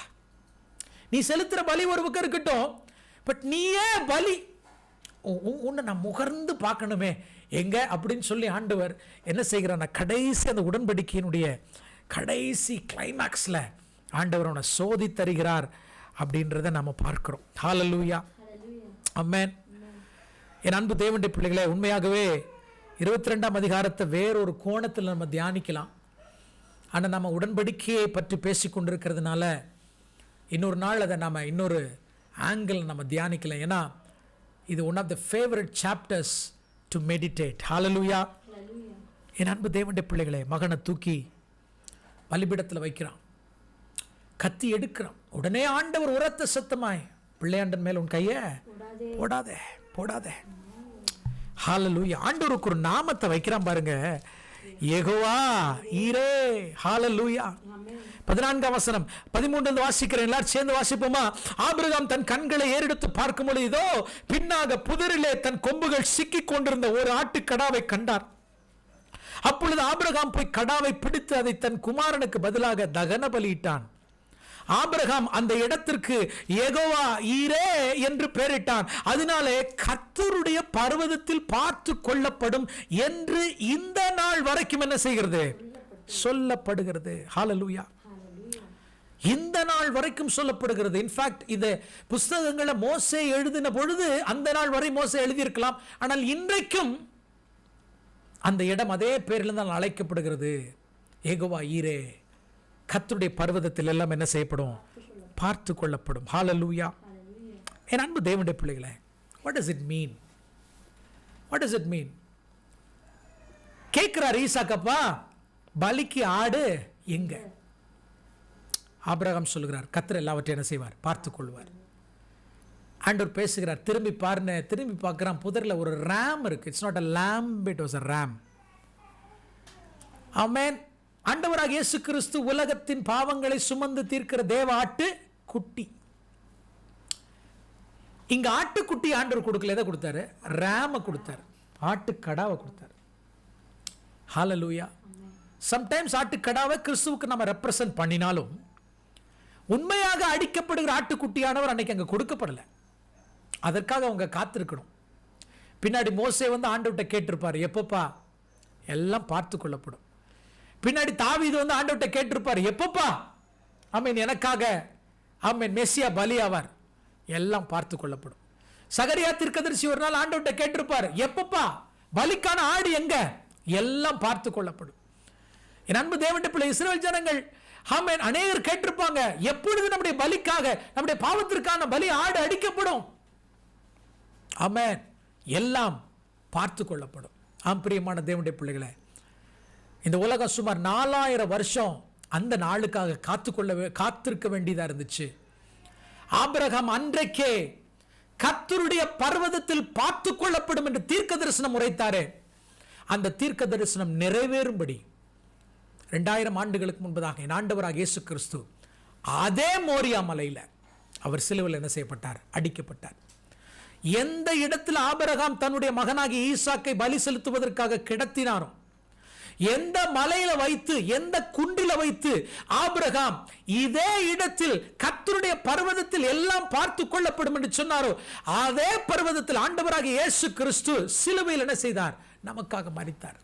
நீ செலுத்துற பலி ஒரு பக்கம் இருக்கட்டும், பட் நீயே பலி, உன்னை நான் முகர்ந்து பார்க்கணுமே எங்க அப்படின்னு சொல்லி ஆண்டவர் என்ன செய்கிறார்? கடைசி அந்த உடன்படிக்கையினுடைய கடைசி கிளைமாக்ஸில் ஆண்டவர் அவனை சோதி தருகிறார் அப்படின்றத நம்ம பார்க்கிறோம். ஹல்லேலூயா. ஆமென். என் அன்பு தேவனுடைய பிள்ளைகளே, உண்மையாகவே 22ஆம் அதிகாரத்தை வேறொரு கோணத்தில் நம்ம தியானிக்கலாம். ஆனால் நம்ம உடன்படிக்கையை பற்றி பேசி கொண்டிருக்கிறதுனால இன்னொரு நாள் அதை நம்ம இன்னொரு ஆங்கிள் நம்ம தியானிக்கலாம். ஏன்னா இது one of the favourite chapters to meditate. Hallelujah. என் அன்பு தேவனுடைய பிள்ளைகளே, மகனை தூக்கி பலிபீடத்தில் வைக்கிறான், கத்தி எடுக்கிறான். உடனே ஆண்டவர் உரத்த சத்தமாய், பிள்ளையாண்டன் மேல் உன் கையை போடாதே போடாதே. ஹல்லேலூயா. ஆண்டவருக்கு ஒரு நாமத்தை வைக்கிறான் பாருங்க, யெகோவா ஈரே. ஹல்லேலூயா. 14ஆம் வசனம் 13 வாசிக்கிறேன், எல்லாரும் சேர்ந்து வாசிப்போமா? ஆபிரகாம் தன் கண்களை ஏறெடுத்து பார்க்கும் பொழுது இதோ பின்னாக புதரிலே தன் கொம்புகள் சிக்கிக் கொண்டிருந்த ஒரு ஆட்டுக்கடாவை கண்டார். அப்பொழுது ஆபிரகாம் போய் கடாவை பிடித்து அதை தன் குமாரனுக்கு பதிலாக தகன பலியிட்டான். ஆபிரகாம் அந்த இடத்திற்கு யெகோவா ஈரே என்று பெயரிட்டான். அதனாலே கர்த்தருடைய பர்வதத்தில் பார்த்து கொள்ளப்படும் என்று இந்த நாள் வரைக்கும் என்ன செய்கிறது? சொல்லப்படுகிறது. ஹல்லேலூயா. இந்த நாள் வரைக்கும் சொல்லப்படுகிறது. இன்ஃபேக்ட் இந்த புஸ்தகங்களை மோசே எழுதின பொழுது அந்த நாள் வரை மோசே எழுதியிருக்கலாம். ஆனால் இன்றைக்கும் அந்த இடம் அதே பேரில் தான் அழைக்கப்படுகிறது. யெகோவா ஈரே, கர்த்தருடைய பர்வதத்தில் எல்லாம் என்ன செய்யப்படும்? பார்த்து கொள்ளப்படும். ஹல்லேலூயா. என் அன்பு தேவனுடைய பிள்ளைகளே, what does it mean? What does it mean? கேட்கிறார் ஈசாக்கப்பா, பலிக்கு ஆடு எங்க? ஆபிரகாம் சொல்லுகிறார், கர்த்தர் எல்லாவற்றையும் என்ன செய்வார்? பார்த்து கொள்வார். ஆண்டவர் பேசுகிறார், திரும்பி பாருன்னு. திரும்பி பார்க்கிறான், புதரில் ஒரு ராம் இருக்கு. It's not a lamb, it was a ram. ஆமென். ஆண்டவராக இயேசு கிறிஸ்து உலகத்தின் பாவங்களை சுமந்து தீர்க்கிற தேவ ஆட்டு குட்டி. இங்க ஆட்டுக்குட்டி ஆண்டவர் கொடுக்கல, எதை கொடுத்தாரு? ராம கொடுத்தாரு, ஆட்டுக்கடாவை கொடுத்தாரு. ஹல்லேலூயா. சம்டைம்ஸ் ஆட்டுக்கடாவை கிறிஸ்துவுக்கு நம்ம ரெப்ரசன்ட் பண்ணினாலும் உண்மையாக அடிக்கப்படுகிற ஆட்டுக்குட்டியானவர் அன்னைக்கு அங்க கொடுக்கப்படல. அதற்காக அவங்க காத்திருக்கணும். பின்னாடி மோசே வந்து ஆண்டவர்கிட்ட கேட்டிருப்பார், எப்பப்பா எல்லாம் பார்த்து கொள்ளப்படும். பின்னாடி தாவீது வந்து ஆண்டவர்கிட்ட கேட்டிருப்பார், எப்பப்பா ஆமென் எனக்காக ஆமென் மெசியா பலியாவார்? எல்லாம் பார்த்து கொள்ளப்படும். சகரியா தீர்க்கதரிசி ஒரு நாள் ஆண்டவர்கிட்ட கேட்டிருப்பார், எப்பப்பா பலிக்கான ஆடு எங்க? எல்லாம் பார்த்து கொள்ளப்படும். என் அன்பு தேவனுடைய பிள்ளை இஸ்ரவேல் ஜனங்கள் ஆமென் அநேகர் கேட்டிருப்பாங்க, எப்பொழுது நம்முடைய பலிக்காக, நம்முடைய பாவத்திற்கான பலி ஆடு அடிக்கப்படும்? ஆமென், எல்லாம் பார்த்து கொள்ளப்படும். ஆம் பிரியமான தேவனுடைய பிள்ளைகளே, இந்த உலகம் சுமார் 4000 வருஷம் அந்த நாளுக்காக காத்திருக்க வேண்டியதா இருந்துச்சு. ஆபிரகாம் அன்றைக்கே கர்த்தருடைய பர்வதத்தில் பார்த்து கொள்ளப்படும் என்று தீர்க்க தரிசனம் உரைத்தாரே, அந்த தீர்க்க தரிசனம் நிறைவேறும்படி 2000 ஆண்டுகளுக்கு முன்பதாக என் ஆண்டவராக இயேசு கிறிஸ்து அதே மோரியா மலையில் அவர் சிலுவையில் என்ன செய்யப்பட்டார்? அடிக்கப்பட்டார். எந்த இடத்தில் ஆபிரகாம் தன்னுடைய மகனாகிய ஈசாக்கை பலி செலுத்துவதற்காக கிடத்தினாரோ, எந்த மலையில வைத்து, எந்த குன்றில வைத்து ஆபிரகாம் இதே இடத்தில் கர்த்தருடைய பர்வதத்தில் எல்லாம் பார்த்து கொள்ளப்படும் என்று சொன்னாரோ, அதே பர்வதத்தில் ஆண்டவராகிய இயேசு கிறிஸ்து சிலுவையில் என்ன செய்தார்? நமக்காக மரித்தார்.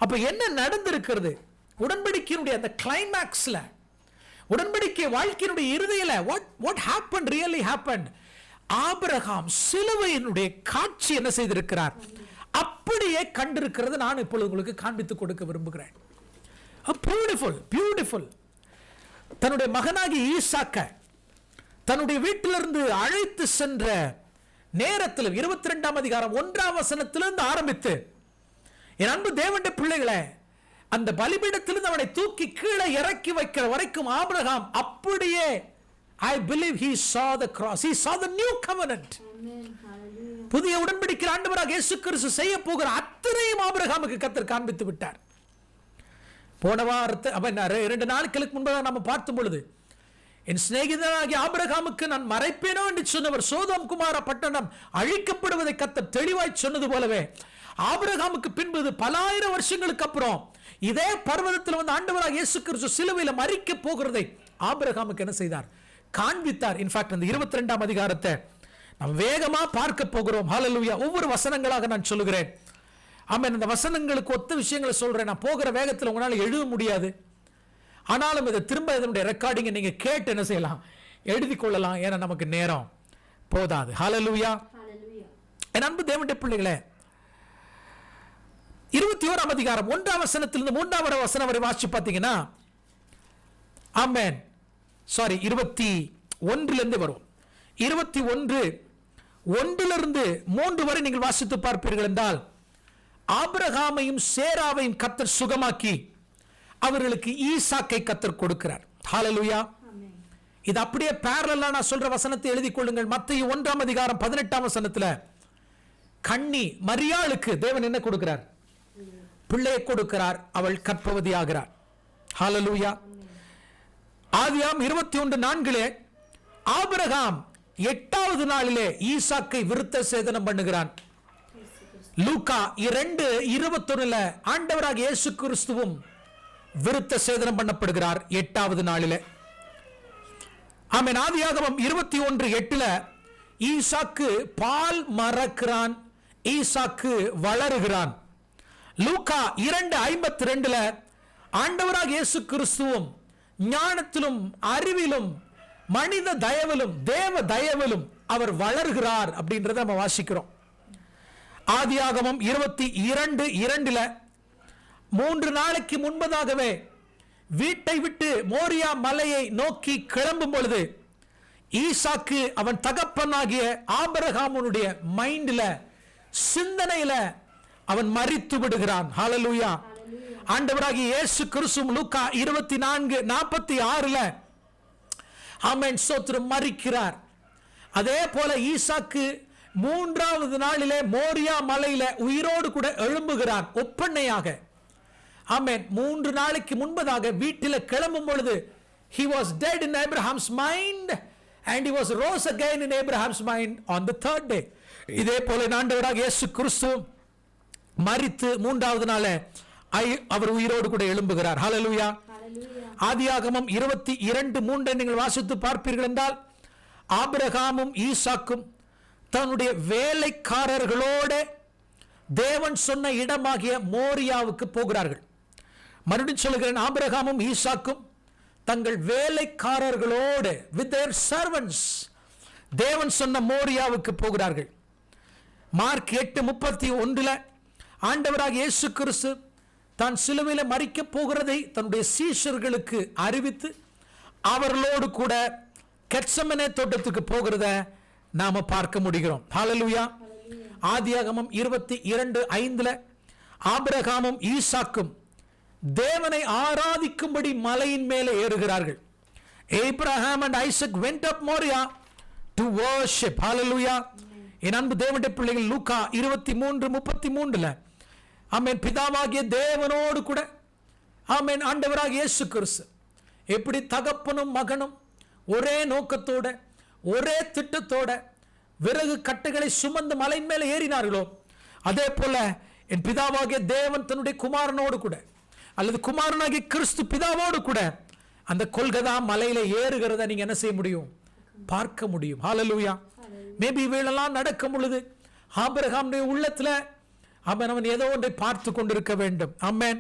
அப்ப என்ன நடந்திருக்கிறது? உடன்படிக்கையினுடைய அந்த கிளைமாக்ஸ்ல, உடன்படிக்கை வாழ்க்கையினுடைய இறுதியில what happened really happened? Abraham சிலுவையினுடைய காட்சி என்ன செய்திருக்கிறார்? அப்படியே கண்டிருக்கிறது நான் இப்பொழுது உங்களுக்கு காண்பித்துக் கொடுக்க விரும்புகிறேன். Beautiful, beautiful. தன்னுடைய மகனாகி ஈசாக்க தன்னுடைய வீட்டிலிருந்து அழைத்து சென்ற நேரத்தில் 22ஆம் அதிகாரம் 1ஆம் வசனத்திலிருந்து ஆரம்பித்து, என் அன்பு தேவனுடைய பிள்ளைகளை, அந்த பலிபீடத்திலிருந்து அவனை தூக்கி கீழே இறக்கி வைக்கிற வரைக்கும் ஆபிரகாம் அப்படியே, I believe he saw the cross, he saw the new covenant. புதிய உடன்படிக்கை ஆண்டவராகிய இயேசு கிறிஸ்து செய்ய போகிற அத்தனையும் ஆபிரகாமுக்கு கர்த்தர் காண்பித்து விட்டார். போன வாரத்தை 2 நாட்களுக்கு முன்பதாக நாம் பார்த்தும் பொழுது, என் சிநேகிதனாகிய ஆபிரகாமுக்கு நான் மறைப்பேனோ என்று சொன்னவர் சோதோம் குமார பட்டணம் அழிக்கப்படுவதை கர்த்தர் தெளிவாய் சொன்னது போலவே, ஆபிரகாமுக்கு பின்பு பல ஆயிரம் வருஷங்களுக்கு அப்புறம் இதே பர்வதத்தில் வந்து ஆண்டவராகிய இயேசு கிறிஸ்து சிலுவையில் மரிக்க போகிறதை ஆபிரகாமுக்கு என்ன செய்தார்? காண்பித்தார். இன்ஃபேக்ட் அந்த 22ஆம் அதிகாரத்தை நாம் வேகமா பார்க்க போகிறோம். ஹல்லேலூயா. ஒவ்வொரு வசனங்களாக நான் சொல்லுகிறேன். ஆமென். அந்த வசனங்களுக்கு ஒத்த விஷயங்களை சொல்றேன். நான் போகிற வேகத்தில் உங்களால் எழுத முடியாது. ஆனாலும் இதை திரும்ப இதனுடைய ரெக்கார்டிங்கை நீங்க கேட்டு என்ன செய்யலாம்? எழுதி கொள்ளலாம். ஏன்னா நமக்கு நேரம் போதாது. ஹல்லேலூயா. என் அன்பு தேவனுடைய பிள்ளைகளே, 21ஆம் அதிகாரம் 1ஆம் வசனத்திலிருந்து 3ஆம் வசனம் வரை வாசிச்சு பார்த்தீங்கன்னா, ஆமென், சாரி 21 வரும். 21:1 3 வரை நீங்கள் வாசித்து பார்ப்பீர்கள் என்றால், ஆபிரகாமையும் சேராவையும் கர்த்தர் சுகமாக்கி அவர்களுக்கு ஈசாக்கை கர்த்தர் கொடுக்கிறார். ஹல்லேலூயா. இது அப்படியே parallel நான் சொல்ற வசனத்தை எழுதிக் கொள்ளுங்கள். மத்தேயு 1ஆம் அதிகாரம் 18ஆம் வசனத்துல கன்னி மரியாளுக்கு தேவன் என்ன கொடுக்கிறார்? பிள்ளையை கொடுக்கிறார். அவள் கர்ப்பவதி ஆகிறார். ஹல்லேலூயா. ஆதியாம் 21:4 ஆபிரகாம் 8வது நாளிலே ஈசாக்கை விருத்த சேதனம் பண்ணுகிறான். லூக்கா 2:21 ஆண்டவராகிய இயேசு கிறிஸ்துவும் விருத்த சேதனம் பண்ணப்படுகிறார் 8வது நாளிலே. ஆமென். ஆதியாகமம் 21:8 ஈசாக்கு பால் மறக்கிறான், ஈசாக்கு வளருகிறான். லூக்கா 2:52 ஆண்டவராகிய இயேசு கிறிஸ்துவும் ஞானத்திலும் அறிவிலும் மனித தயவிலும் தேவ தயவிலும் அவர் வளர்கிறார் அப்படின்றத நம்ம வாசிக்கிறோம். ஆதியாகமம் 22:2 3 நாளைக்கு முன்பதாகவே வீட்டை விட்டு மோரியா மலையை நோக்கி கிளம்பும் பொழுது ஈசாக்கு அவன் தகப்பனாகிய ஆபிரகாமுடைய மைண்ட்ல, சிந்தனையில அவன் மரித்து விடுகிறான். ஹல்லேலூயா. ஆண்டவராகிய இயேசு கிறிஸ்து லூக்கா 24:46 ஆமென் ஸ்தோத்திரம் மரிக்கிறார். அதே போல ஈசாக்கு 3வது நாளிலே மோரியா மலையில உயிரோடு கூட எழும்புகிறான் ஒப்பனையாக. ஆமென். 3 நாளைக்கு முன்பதாக வீட்டில் கிளம்பும் பொழுது he was dead in Abraham's mind and he was rose again in Abraham's mind on the 3rd day. இதே போல ஆண்டவராகிய இயேசு கிறிஸ்து மரித்து 3வது நாளே அவர் உயிரோடு கூட எழும்புகிறார். ஹல்லேலூயா. ஆதியாகமம் 22:3 நீங்கள் வாசித்து பார்ப்பீர்கள் என்றால், ஆபிரகாமும் ஈசாக்கும் தன்னுடைய வேலைக்காரர்களோடு தேவன் சொன்ன இடமாகிய மோரியாவுக்கு போகிறார்கள். மறுபடியும் சொல்லுகிறேன், ஆபிரகாமும் ஈசாக்கும் தங்கள் வேலைக்காரர்களோடு with their servants தேவன் சொன்ன மோரியாவுக்கு போகிறார்கள். மார்க் 8:31 ஆண்டவராகிய இயேசு கிறிஸ்து தான் சிலுவையில் மரிக்க போகிறதை தன்னுடைய சீஷர்களுக்கு அறிவித்து அவர்களோடு கூட கெத்செமனே தோட்டத்துக்கு போகிறத நாம பார்க்க முடிகிறோம். ஹல்லேலூயா. ஆதியாகமம் 22:5 ஆபிரகாமும் ஈசாக்கும் தேவனை ஆராதிக்கும்படி மலையின் மேலே ஏறுகிறார்கள். Abraham and Isaac went up Moriah to worship. Hallelujah. என் அன்பு தேவனுடைய பிள்ளைகள், லூக்கா 23:33 ஆமென், பிதாவாகிய தேவனோடு கூட ஆமென் ஆண்டவராகிய இயேசு கிறிஸ்து எப்படி தகப்பனும் மகனும் ஒரே நோக்கத்தோட ஒரே திட்டத்தோட விறகு கட்டைகளை சுமந்து மலையின் மேலே ஏறினார்களோ, அதே போல என் பிதாவாகிய தேவன் தன்னுடைய குமாரனோடு கூட அல்லது குமாரனாகிய கிறிஸ்து பிதாவோடு கூட அந்த கொல்கதா மலையில ஏறுகிறத நீங்க என்ன செய்ய முடியும்? பார்க்க முடியும். ஹல்லேலூயா. மேபி இவையெல்லாம் நடக்கும் பொழுது ஆபிரகாமுடைய உள்ளத்துல அவன் ஏதோ ஒன்றை பார்த்து கொண்டிருக்க வேண்டும். ஆமென்.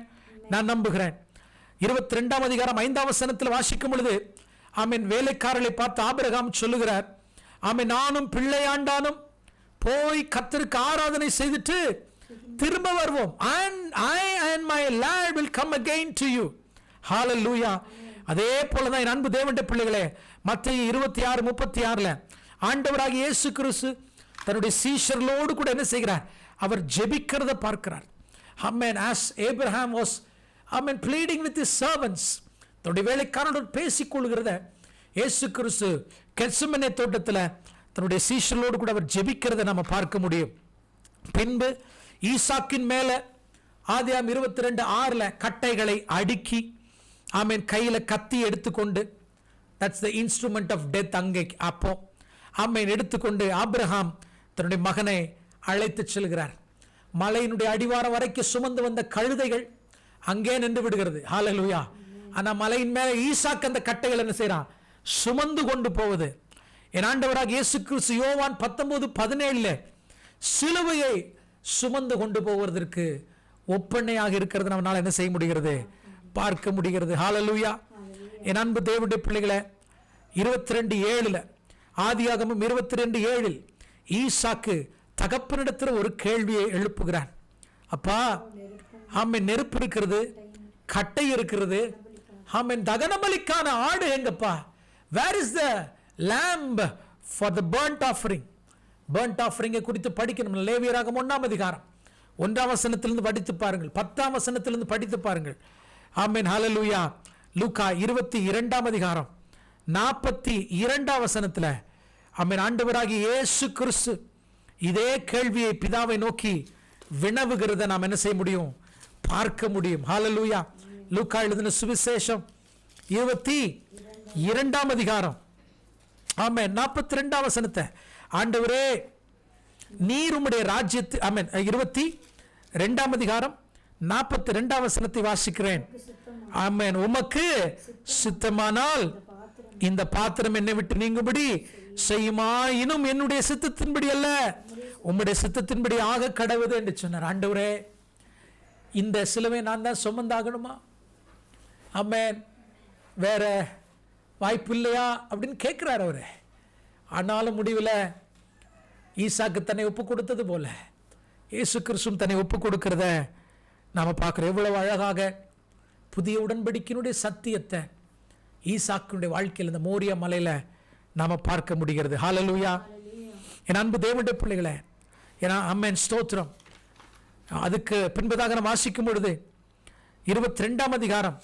நான் நம்புகிறேன். 22ஆம் அதிகாரம் 5ஆம் வசனத்தில் வாசிக்கும் பொழுது ஆமென், வேலைக்காரர்களை பார்த்து ஆபிரகாம் சொல்லுகிறார், ஆமென், நானும் பிள்ளையாண்டானும் போய் கர்த்தருக்கு ஆராதனை செய்துட்டு திரும்ப வருவோம். I and my lad will come again to you. Hallelujah. அதே போலதான் என் அன்பு தேவனுடைய பிள்ளைகளே, மத்தேயு 26:36 ஆண்டவராகிய இயேசு கிறிஸ்து தன்னுடைய சீஷர்களோடு கூட என்ன செய்கிறார்? அவர் ஜெபிக்கிறத பார்க்கிறார். Amen. As Abraham was pleading with his servants, தன்னுடைய வேலைக்காரனோடு பேசிக்கொள்கிறத இயேசு கிறிஸ்து கெத்செமனே தோட்டத்தில் தன்னுடைய சீஷர்களோடு கூட அவர் ஜெபிக்கிறத நம்ம பார்க்க முடியும். பின்பு ஈசாக்கின் மேல ஆதியாகமம் 22:6 கட்டைகளை அடுக்கி ஆமென் கையில கத்தி எடுத்துக்கொண்டு, that's the instrument of death. அங்கே அப்போ ஆமென் எடுத்துக்கொண்டு ஆபிரகாம் தன்னுடைய மகனை அழைத்து செல்கிறார். மலையினுடைய அடிவாரம் வரைக்கும் சுமந்து வந்த கழுதைகள் அங்கே நின்று விடுகிறது. ஹல்லேலூயா. ஆனா மலையின் மேல ஈசாக்கு அந்த கட்டைகள் என்ன செய்யறான்? சுமந்து கொண்டு போவது. என் ஆண்டவராக இயேசு கிறிஸ்து யோவான் 19:17 சிலுவையை சுமந்து கொண்டு போவதற்கு ஒப்பனையாக இருக்கிறது நம்மளால என்ன செய்ய முடிகிறது? பார்க்க முடிகிறது. ஹல்லேலூயா. என் அன்பு தேவனுடைய பிள்ளைகளை 22:7 ஆதியாகமம் 22:7 ஈசாக்கு தகப்பனிடத்தில் ஒரு கேள்வியை எழுப்புகிறான். அப்பா, ஆமென், நெருப்பு இருக்கிறது, கட்டை இருக்கிறது, ஆமென், தகனபலிக்கான ஆடு எங்கப்பா? Where is the lamb for the burnt offering? burnt offering குறித்து படிக்கணும். லேவியராகமம் 1ஆம் அதிகாரம் 1ஆம் வசனத்திலிருந்து படித்து பாருங்கள், 10ஆம் வசனத்திலிருந்து படித்து பாருங்கள். ஆமென். ஹல்லேலூயா. லூக்கா 22ஆம் அதிகாரம் 42ஆம் வசனத்தில் ஆமென், ஆண்டவராகிய இயேசு கிறிஸ்து இதே கேள்வியை பிதாவை நோக்கி வினவுகிறத நாம் என்ன செய்ய முடியும்? பார்க்க முடியும். ஹல்லேலூயா. லூக்கா எழுதின சுவிசேஷம் 22ஆம் அதிகாரம் ஆமென் 42ஆம் வசனத்தை, ஆண்டவரே நீர் உம்முடைய ராஜ்யத்தை, ஆமென், 22ஆம் அதிகாரம் 42ஆம் வசனத்தை வாசிக்கிறேன். ஆமென், உமக்கு சித்தமானால் இந்த பாத்திரம் என்னை விட்டு நீங்கும்படி செய்யுமாயினும் என்னுடைய சித்தத்தின்படி அல்ல, உம்முடைய சித்தத்தின்படி ஆக கடவுது என்று சொன்னார். ஆண்டவரே, இந்த சிலுவை நான் தான் சுமந்தாகணுமா? ஆமென், வேற வாய்ப்பு இல்லையா அப்படின்னு கேட்கிறார் அவரு. ஆனாலும் முடிவில் ஈசாக்கு தன்னை ஒப்பு கொடுத்தது போல இயேசு கிறிஸ்துவும் தன்னை ஒப்பு கொடுக்கிறத நாம் பார்க்குறோம். எவ்வளவு அழகாக புதிய உடன்படிக்கையினுடைய சத்தியத்தை ஈசாக்கினுடைய வாழ்க்கையில் இந்த மோரியா மலையில் நாம் பார்க்க முடிகிறது. ஹல்லேலூயா. என் அன்பு தேவனுடைய பிள்ளைகளே, ஏன்னா ஆமென், ஸ்தோத்திரம். அதுக்கு பின்பதாக நாம் வாசிக்கும் பொழுது 22ஆம் அதிகாரம்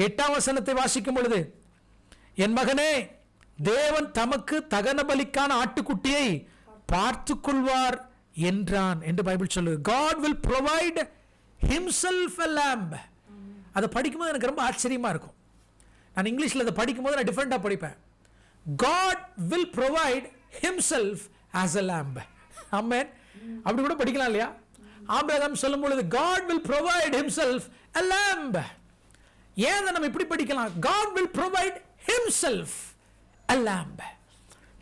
8ஆம் வசனத்தை வாசிக்கும் பொழுது, என் மகனே, தேவன் தமக்கு தகன பலிக்கான ஆட்டுக்குட்டியை பார்த்து கொள்வார் என்றான் என்று பைபிள் சொல்லுது. God will provide himself a lamb. அதை படிக்கும்போது எனக்கு ரொம்ப ஆச்சரியமா இருக்கும். நான் இங்கிலீஷில் அதை படிக்கும்போது நான் டிஃப்ரெண்டாக படிப்பேன். God will provide himself as a lamb. ஆமென். அப்படி கூட படிக்கலாம் இல்லையா? ஆபிரகாம் சொல்லும் பொழுது God will provide himself a lamb. ஏன் நம்ம இப்படி படிக்கலாம்? God will provide himself a lamb.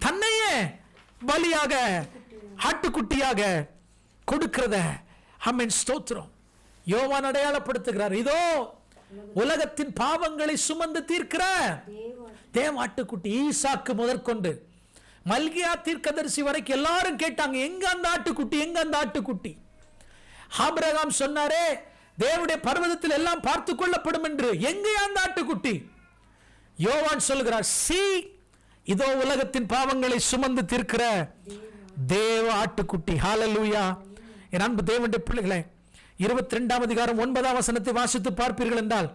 தன்னையே பலியாக ஆட்டுக்குட்டியாக கொடுக்கிறத ஆமென், ஸ்தோத்திரம். யோவான் அடையாளப்படுத்துகிறார். இதோ உலகத்தின் பாவங்களை சுமந்து தீர்க்கிற தேவ ஆட்டுக்குட்டி. ஈசாக்கு முதற்கொண்டு மல்கியா தீர்க்கதரிசி வரைக்கும் எல்லாரும் கேட்டாங்க, எங்க அந்த ஆட்டுக்குட்டி, எங்க அந்த ஆட்டுக்குட்டி? ஆபிரகாம் சொன்னாரே, தேவனுடைய பர்வதத்தில் எல்லாம் பார்த்து கொள்ளப்படும் என்று, எங்கே அந்த ஆட்டுக்குட்டி? யோவான் சொல்கிறார், சி, இதோ உலகத்தின் பாவங்களை சுமந்து தீர்க்கிற தேவ ஆட்டுக்குட்டி. ஹல்லேலூயா. என் அன்பு தேவனுடைய பிள்ளைகளே, 22ஆம் அதிகாரம் 9ஆம் வசனத்தை வாசித்து பார்ப்பீர்கள் என்றால்,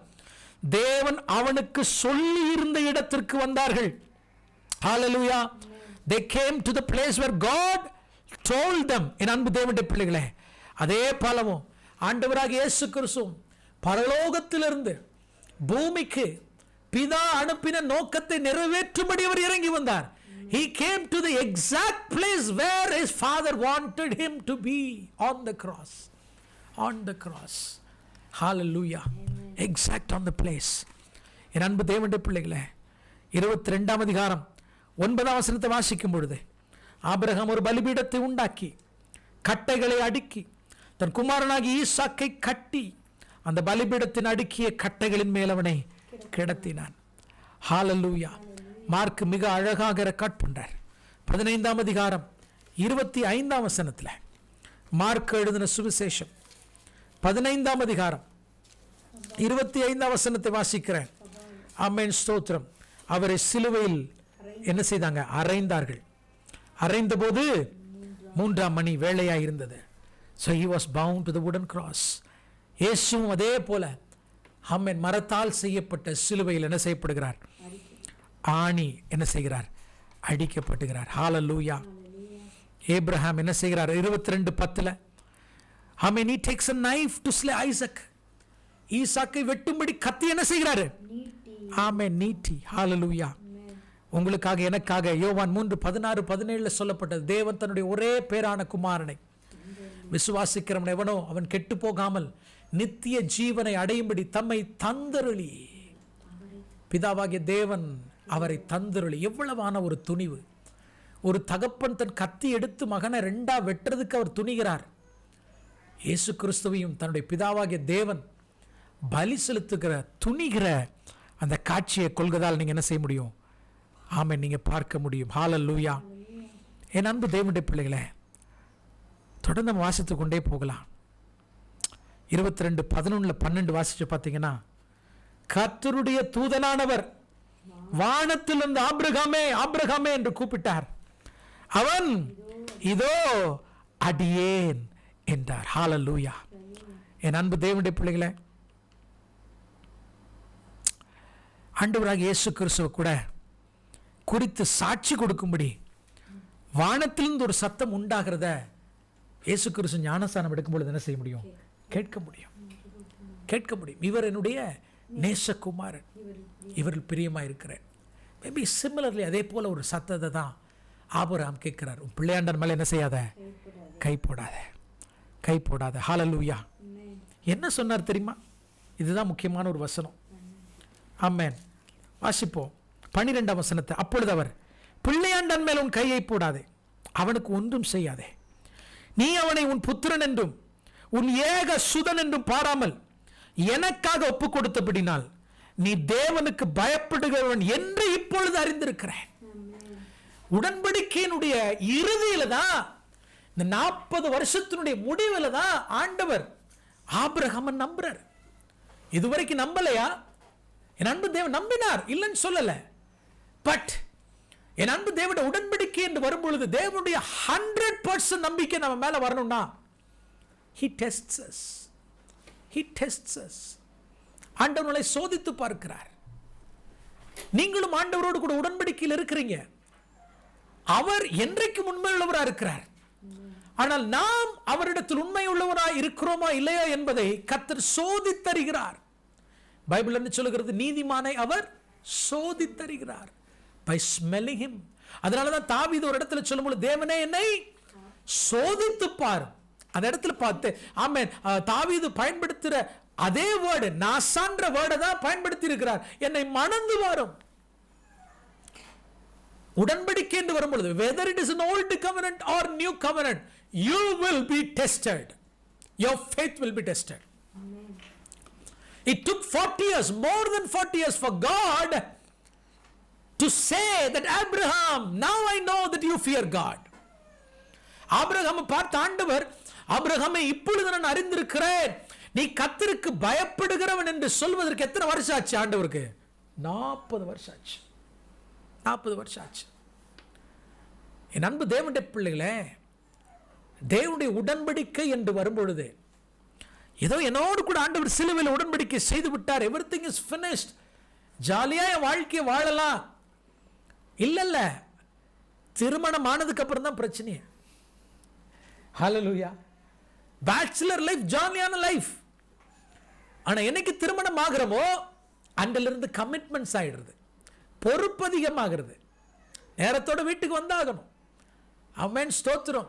தேவன் அவனுக்கு சொல்லி இருந்த இடத்திற்கு வந்தார்கள். ஹல்லேலூயா. They came to the place where God told them. என் அன்பு தேவனுடைய பிள்ளைகளே, அதே பாலமும் ஆண்டவராகிய இயேசு கிறிஸ்துவும் பரலோகத்திலிருந்து பூமிக்கு பிதா அனுப்பின நோக்கத்தை நிறைவேற்றும்படி அவர் இறங்கி வந்தார். He came to the exact place where his father wanted him to be on the cross. on the cross. Hallelujah. Exact on the place. என் அன்பு தேவனுடைய பிள்ளைகளே, 22ஆம் அதிகாரம் 9ஆம் வசனத்தை வாசிக்கும் பொழுது, ஆபிரகாம் ஒரு பலிபீடத்தை உண்டாக்கி கட்டைகளை அடுக்கி தன் குமாரனாகி ஈசாக்கை கட்டி அந்த பலிபீடத்தின் அடுக்கிய கட்டைகளின் மேல் அவனை கிடத்தினான். ஹalleluya. மார்க் மிக அழகாக ரெக்கார்ட் பண்றார். 15ஆம் அதிகாரம் 25ஆம் வசனத்துல, மார்க் எழுதின சுவிசேஷம் 15ஆம் அதிகாரம் 25ஆம் வசனத்தை வாசிக்கிறேன். ஆமென், ஸ்தோத்திரம். அவரை சிலுவையில் என்ன செய்தாங்க? அறைந்தார்கள். அறைந்த போது 3ஆம் மணி வேளையாய் இருந்தது. So he was bound to the wooden cross. இயேசுவும் அதே போல ஆமென் மரத்தால் செய்யப்பட்ட சிலுவையில் என்ன செய்யப்படுகிறார்? ஆணி என்ன செய்கிறார்? அடிக்கப்படுகிறார். ஹalleluya. ஏப்ரஹாம் என்ன செய்கிறார்? 22:10 ஆமென், he takes a knife to slay Isaac. ஈசாக்கை வெட்டும்படி கத்தி என்ன செய்கிறாரு? ஆமென், நீட்டி. ஹalleluya. உங்களுக்காக எனக்காக யோவான் 3:16-17 சொல்லப்பட்டது, தேவன் தன்னுடைய ஒரே பேரான குமாரனை விசுவாசிக்கிறவன் எவனோ அவன் கெட்டு போகாமல் நித்திய ஜீவனை அடையும்படி தம்மை தந்தருளி. பிதாவாகிய தேவன் அவரை தந்தருளி. எவ்வளவான ஒரு துணிவு! ஒரு தகப்பன் தன் கத்தி எடுத்து மகனை 2ஆ வெட்டுறதுக்கு அவர் துணிகிறார். இயேசு கிறிஸ்துவையும் தன்னுடைய பிதாவாகிய தேவன் பலி செலுத்துகிற துணிகிற அந்த காட்சியை கொள்கதால் நீங்க என்ன செய்ய முடியும்? ஆமென், நீங்க பார்க்க முடியும். ஹalleluya. என் அன்பு தேவனுடைய பிள்ளைகளே, தொடர்ந்து நம்ம வாசித்து கொண்டே போகலாம். 22:11-12 வாசிச்சு பார்த்தீங்கன்னா, கர்த்தருடைய தூதனானவர் வானத்திலிருந்து ஆபிரகாமே ஆபிரகாமே என்று கூப்பிட்டார். அவன் இதோ அடியேன் என்றார். ஹalleluya. என் அன்பு தேவனுடைய பிள்ளைகளே, ஆண்டவராகிய இயேசு கிறிஸ்துவை கூட குறித்து சாட்சி கொடுக்கும்படி வானத்திலிருந்து ஒரு சத்தம் உண்டாகிறத இயேசு கிறிஸ்து ஞானஸ்நானம் எடுக்கும் பொழுது என்ன செய்ய முடியும்? கேட்க முடியும். கேட்க முடியும். இவர் என்னுடைய நேசகுமாரன், இவரில் பிரியமாக இருக்கிறேன். மேபி சிமிலர்லி அதே போல ஒரு சத்தத்தை தான் ஆபிரகாம் கேட்கிறார். உன் பிள்ளையாண்டன் மேலே என்ன செய்யாத? கை போடாத, கை போடாத. ஹalleluya. என்ன சொன்னார் தெரியுமா? இதுதான் முக்கியமான ஒரு வசனம். ஆமென், வாசிப்போம் 12ஆம் வசனத்தை. அப்பொழுது அவர், பிள்ளையாண்டன் மேல் உன் கையை போடாதே, அவனுக்கு ஒன்றும் செய்யாதே. நீ அவனை உன் புத்திரன் என்றும் உன் ஏக சுதன் என்றும் பாராமல் எனக்காக ஒப்பு கொடுத்தபடினால் நீ தேவனுக்கு பயப்படுகிறவன் என்று இப்பொழுது அறிந்திருக்கிறேன். உடன்படிக்கையினுடைய இறுதியில தான், இந்த 40 வருஷத்தினுடைய முடிவில் தான் ஆண்டவர் ஆபிரகாமன் நம்புறார். இதுவரைக்கும் நம்பலையா? என் அன்பு தேவன் நம்பினார், இல்லைன்னு சொல்லல. பட் என் அன்பு தேவனுடைய உடன்படிக்கை என்று வரும்பொழுது தேவனுடைய 100% நம்பிக்கை நம்ம மேல வரணும்னா he tests us. he tests us. ஆண்டவரை சோதித்து பார்க்கிறார். நீங்களும் ஆண்டவரோடு கூட உடன்படிக்கையில் இருக்கிறீங்க. அவர் என்றைக்கும் உண்மையுள்ளவராக இருக்கிறார். ஆனால் நாம் அவரிடத்தில் உண்மை உள்ளவராய் இருக்கிறோமா இல்லையா என்பதை கர்த்தர் சோதித்தருகிறார். பைபிள் என்ன சொல்லுகிறது? நீதிமானை அவர் சோதித்தருகிறார். by smelling him. அதனாலதான் தாவீது ஒரு இடத்துல சொல்லும்போது, தேவனே என்னை சோதித்து பார். அந்த இடத்துல பார்த்து ஆமென், தாவீது பயன்படுத்துற அதே வேர்டு, நாசான்ற வேர்டை தான் பயன்படுத்தி இருக்கிறார். என்னை மணந்து வரும். உடன்படிக்கை என்று வரும்பொழுது, whether it is an old covenant or new covenant, you will be tested. Your faith will be tested. It took 40 years, more than 40 years for God to say that Abraham, now I know that you fear God. ஆபிரகாமை பார்த்த ஆண்டவர், ஆபிரகாமே இப்பொழுது நான் அறிந்திருக்கிறேன் நீ கர்த்தருக்கு பயப்படுகிறவன் என்று சொல்வதற்கு எத்தனை வருஷம் ஆச்சு ஆண்டவருக்கு? 40 வருஷம் ஆச்சு. 40 வருஷம் ஆச்சு. என் அன்பு தேவனுடைய பிள்ளைகளே, தேவனுடைய உடன்படிக்கை என்று வரும்பொழுது ஏதோ என்னோடு கூட ஆண்டவர் சிலுவையில் உடன்படிக்கை செய்து விட்டார், எவ்ரிதிங் இஸ் finished, ஜாலியா என் வாழ்க்கையை வாழலாம். இல்ல, திருமணம் ஆனதுக்கு அப்புறம் தான் பிரச்சனை. ஹalleluya. பேச்சுலர் லைஃப் ஜாலியான லைஃப். ஆனா என்னைக்கு திருமணம் ஆகிறோமோ அண்டிலிருந்து கமிட்மெண்ட்ஸ் ஆயிடுறது, பொறுப்பு அதிகமாகிறது. நேரத்தோட வீட்டுக்கு வந்தாகணும். ஆமென், ஸ்தோத்திரம்.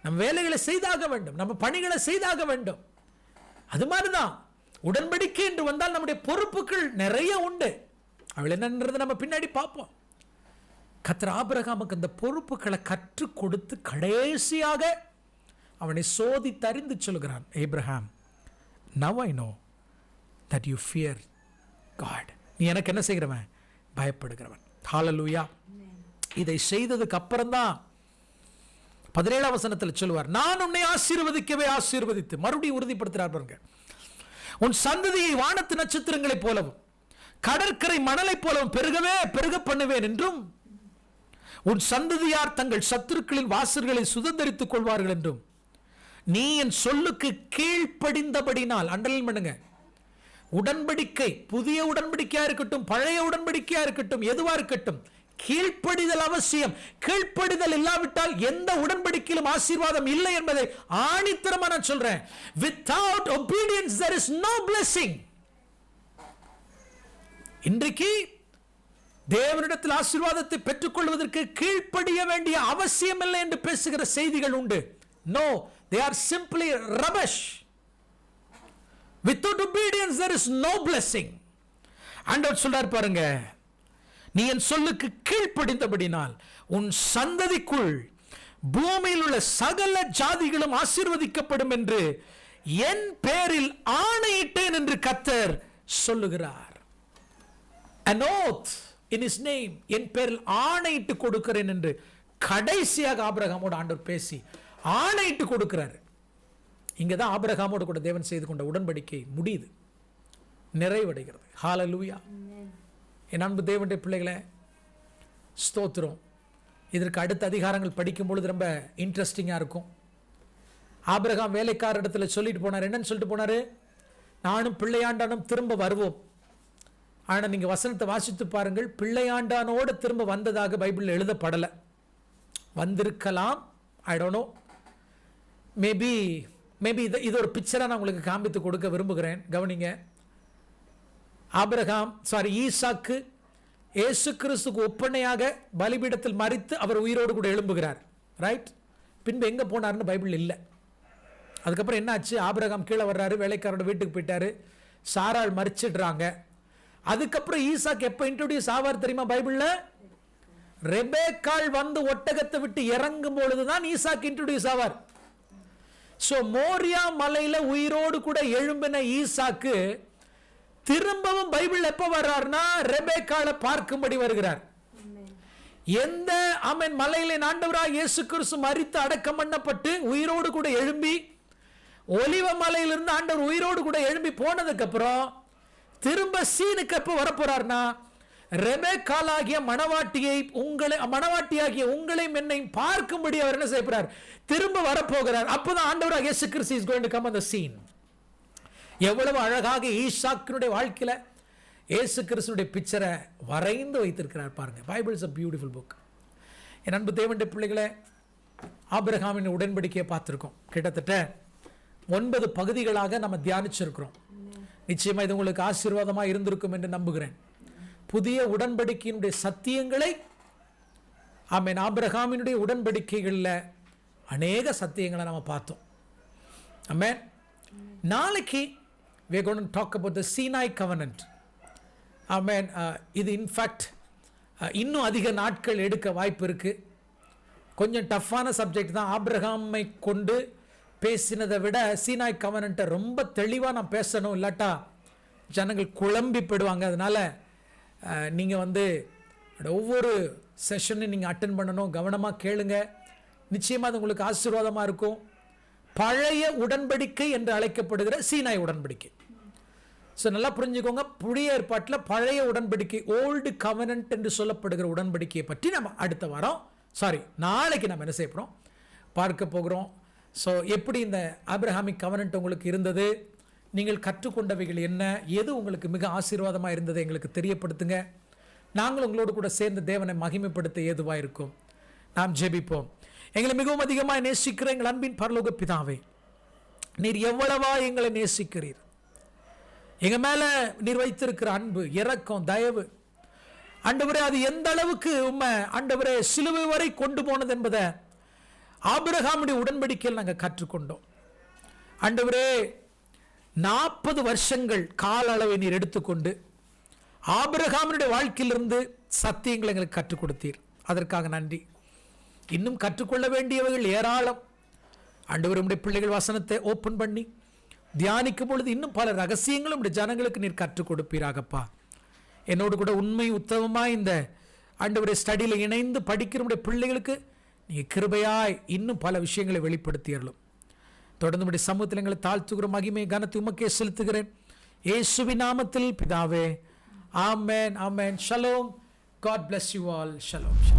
நம்ம வேலைகளை செய்தாக வேண்டும், நம்ம பணிகளை செய்தாக வேண்டும். அது மாதிரிதான் உடன்படிக்கை என்று வந்தால் நம்முடைய பொறுப்புகள் நிறைய உண்டு. அவள் என்னன்றது நம்ம பின்னாடி பார்ப்போம். கர்த்தர் ஆபிரகாமுக்கு அந்த பொறுப்புகளை கற்றுக் கொடுத்து கடைசியாக அவனை சோதித்தறிந்து சொல்கிறான், Abraham, now I know that you fear God. நீ எனக்கு என்ன செய்கிறவன்? பயப்படுகிறவன். ஹல்லேலூயா. இதை செய்ததுக்கு அப்புறம் தான் 17ஆம் வசனத்தில் சொல்லுவார், நான் உன்னை ஆசீர்வதிக்கவே ஆசீர்வதித்து, மறுபடியும் உறுதிப்படுத்துறார் பாருங்க, உன் சந்ததியை வானத்து நட்சத்திரங்களைப் போலவும் கடற்கரை மணலைப் போலவும் பெருகவே பெருக பண்ணுவேன் என்றும், உன் சந்ததியார் தங்கள் சத்துருக்களின் வாசல்களை சுதந்தரித்துக் கொள்வார்கள் என்றும், நீ என் சொல்லுக்கு கீழ்ப்படிந்தபடினால், அண்டர்லைன் பண்ணுங்க, உடன்படிக்கை புதிய உடன்படிக்கையா இருக்கட்டும், பழைய விசுவாசியா இருக்கட்டும், எதுவா இருக்கட்டும், கீழ்ப்படிதல் அவசியம். கீழ்ப்படிதல் இல்லாவிட்டால் எந்த உடன்படிக்கையிலும் ஆசீர்வாதம் இல்லை என்பதை ஆணித்தரமா நான் சொல்றேன். Without obedience there is no blessing. இன்றைக்கு தேவனிடத்தில் ஆசீர்வாதத்தை பெற்றுக்கொள்வதற்கு கீழ்ப்படிய வேண்டிய அவசியம் இல்லை என்று பேசுகிற செய்திகள் உண்டு. No, they are simply rubbish. Without obedience there is no blessing. ஆண்டவர் சொல்றார் பாருங்க, நீ என் சொல்லுக்கு கீழ்ப்படிந்தபடினால் உன் சந்ததிக்குள் பூமியில் உள்ள சகல ஜாதிகளும் ஆசீர்வதிக்கப்படும் என்று என் பேரில் ஆணையிட்டேன் என்று கர்த்தர் சொல்லுகிறார். An oath in his name, என் பேரில் ஆணையிட்டு கொடுக்கிறேன் என்று கடைசியாக ஆபிரகாமோடு ஆண்டவர் பேசி ஆணையிட்டு கொடுக்கிறார். இங்கதான் ஆபிரகாமோடு கூட தேவன் செய்து கொண்ட உடன்படிக்கை முடியுது, நிறைவடைகிறது. ஹல்லேலூயா. என் அன்பு தேவனுடைய பிள்ளைகளே, ஸ்தோத்திரம். இதற்கு அடுத்த அதிகாரங்கள் படிக்கும் பொழுது ரொம்ப இன்ட்ரெஸ்டிங்காக இருக்கும். ஆபிரகாம் வேலைக்கார இடத்துல சொல்லிட்டு போனார். என்னன்னு சொல்லிட்டு போனாரு? நானும் பிள்ளையாண்டானும் திரும்ப வருவோம். ஆனால் நீங்கள் வசனத்தை வாசித்து பாருங்கள், பிள்ளையாண்டானோடு திரும்ப வந்ததாக பைபிளில் எழுதப்படலை. வந்திருக்கலாம், ஐ டோன்ட் நோ. மேபி இது ஒரு பிக்சராக நான் உங்களுக்கு காண்பித்து கொடுக்க விரும்புகிறேன். கவனிங்க. ஈசாக்கு இயேசு கிறிஸ்துக்கு ஒப்பனையாக பலிபீடத்தில் மரித்து அவர் உயிரோடு கூட எழும்புகிறார். ரைட்? பின்பு எங்கே போனார்னு பைபிள் இல்லை. அதுக்கப்புறம் என்னாச்சு? ஆபிரகாம் கீழே வர்றாரு, வேலைக்காரோட வீட்டுக்கு போயிட்டாரு, சாராள் மரிச்சிடுறாங்க. அதுக்கப்புறம் ஈசாக்கு எப்போ இன்ட்ரோடியூஸ் ஆவார் தெரியுமா பைபிளில்? ரெபேக்காள் வந்து ஒட்டகத்தை விட்டு இறங்கும் பொழுதுதான் ஈசாக்கு இன்ட்ரோடியூஸ் ஆவார். ஸோ மோரியா மலையில உயிரோடு கூட எழும்பின ஈசாக்கு திரும்பவும் பைபிள் எப்ப வர்றார்னா ரெபேக்காளை பார்க்கும்படி வருகிறார். எந்த மலையிலே ஆண்டவராகிய இயேசு கிறிஸ்து மரித்து அடக்கம் பண்ணப்பட்டு உயிரோடு கூட எழும்பி ஒலிவ மலையிலிருந்து ஆண்டவர் உயிரோடு கூட எழும்பி போனதுக்கு அப்புறம் திரும்ப சீனுக்கு எப்ப வரப்போறார்னா, ரெபேக்காளாகிய மணவாட்டியாகிய உங்களையும் என்னையும் பார்க்கும்படி அவர் என்ன செய்யப்படுறார்? திரும்ப வரப்போகிறார். அப்பதான் ஆண்டவராகிய இயேசு கிறிஸ்து is going to come on the scene. எவ்வளவு அழகாக ஈசாக்கினுடைய வாழ்க்கையில இயேசு கிறிஸ்துடைய பிக்சரை வரைந்து வைத்திருக்கிறார் பாருங்க. Bible is a beautiful book. என் அன்பு தேவனுடைய பிள்ளைகளே, ஆபிரகாமின் உடன்படிக்கையை பார்த்திருக்கோம். கிட்டத்தட்ட 9 பகுதிகளாக நம்ம தியானிச்சிருக்கிறோம். நிச்சயமா இது உங்களுக்கு ஆசீர்வாதமாக இருந்திருக்கும் என்று நம்புகிறேன். புதிய உடன்படிக்கையினுடைய சத்தியங்களை ஆபிரகாமினுடைய உடன்படிக்கைகளில் அநேக சத்தியங்களை நம்ம பார்த்தோம். ஆமென். நாளைக்கு we are going to talk about the Sinai covenant. ஆமென். இது இன்ஃபேக்ட் இன்னும் அதிக நாட்கள் எடுக்க வாய்ப்பு இருக்கு. கொஞ்சம் டஃப்பான சப்ஜெக்ட் தான். ஆபிரகாமை கொண்டு பேசினதை விட சீனாய் கவனன்ட்டை ரொம்ப தெளிவாக நான் பேசணும், இல்லாட்டா ஜனங்கள் குழம்பி போயிடுவாங்க. அதனால நீங்கள் ஒவ்வொரு செஷனையும் நீங்கள் அட்டென்ட் பண்ணணும், கவனமாக கேளுங்க. நிச்சயமாக அது உங்களுக்கு ஆசீர்வாதமாக இருக்கும். பழைய உடன்படிக்கை என்று அழைக்கப்படுகிற சீனாய் உடன்படிக்கை. ஸோ நல்லா புரிஞ்சுக்கோங்க, புதிய ஏற்பாட்டில் பழைய உடன்படிக்கை, ஓல்டு கவனன்ட் என்று சொல்லப்படுகிற உடன்படிக்கையை பற்றி நம்ம அடுத்த வாரம் நாளைக்கு நம்ம என்ன செய்ய போகிறோம்? பார்க்க போகிறோம். ஸோ எப்படி இந்த ஆபிரகாமிக் கவனன்ட் உங்களுக்கு இருந்தது, நீங்கள் கற்றுக்கொண்டவைகள் என்ன, எது உங்களுக்கு மிக ஆசீர்வாதமாக இருந்ததை எங்களுக்கு தெரியப்படுத்துங்க. நாங்கள் உங்களோடு கூட சேர்ந்து தேவனை மகிமைப்படுத்த ஏதுவாக இருக்கும். நாம் ஜெபிப்போம். எங்களை மிகவும் அதிகமாக நேசிக்கிற எங்கள் அன்பின் பரலோக பிதாவே, நீர் எவ்வளவா எங்களை நேசிக்கிறீர். எங்கள் மேலே நீர் வைத்திருக்கிற அன்பு, இரக்கம், தயவு ஆண்டவரே, அது எந்த அளவுக்கு உம்மை ஆண்டவரே சிலுவை வரை கொண்டு போனது என்பதை ஆபிரகாமுடைய உடன்படிக்கையில் நாங்கள் கற்றுக்கொண்டோம். ஆண்டவரே, 40 வருஷங்கள் கால அளவை நீர் எடுத்துக்கொண்டு ஆபிரகாமினுடைய வாழ்க்கையிலிருந்து சத்தியங்களை எங்களுக்கு கற்றுக் கொடுத்தீர். அதற்காக நன்றி. இன்னும் கற்றுக்கொள்ள வேண்டியவர்கள் ஏராளம். ஆண்டவர் உம்முடைய பிள்ளைகள் வசனத்தை ஓப்பன் பண்ணி தியானிக்கும் பொழுது இன்னும் பல ரகசியங்களும் உடைய ஜனங்களுக்கு நீர் கற்றுக் கொடுப்பீராகப்பா. என்னோடு கூட உண்மை உத்தமமாய் இந்த ஆண்டவருடைய ஸ்டடியில் இணைந்து படிக்கிற பிள்ளைகளுக்கு நீங்கள் கிருபையாய் இன்னும் பல விஷயங்களை வெளிப்படுத்தியறலும். தொடர்ந்து உடைய சமூகத்தில் எங்களை தாழ்த்துகிற மகிமை கனத்தை உமக்கே செலுத்துகிறேன். இயேசுவின் நாமத்தில் பிதாவே, ஆமென், ஆமென். Shalom. God bless you all. Shalom.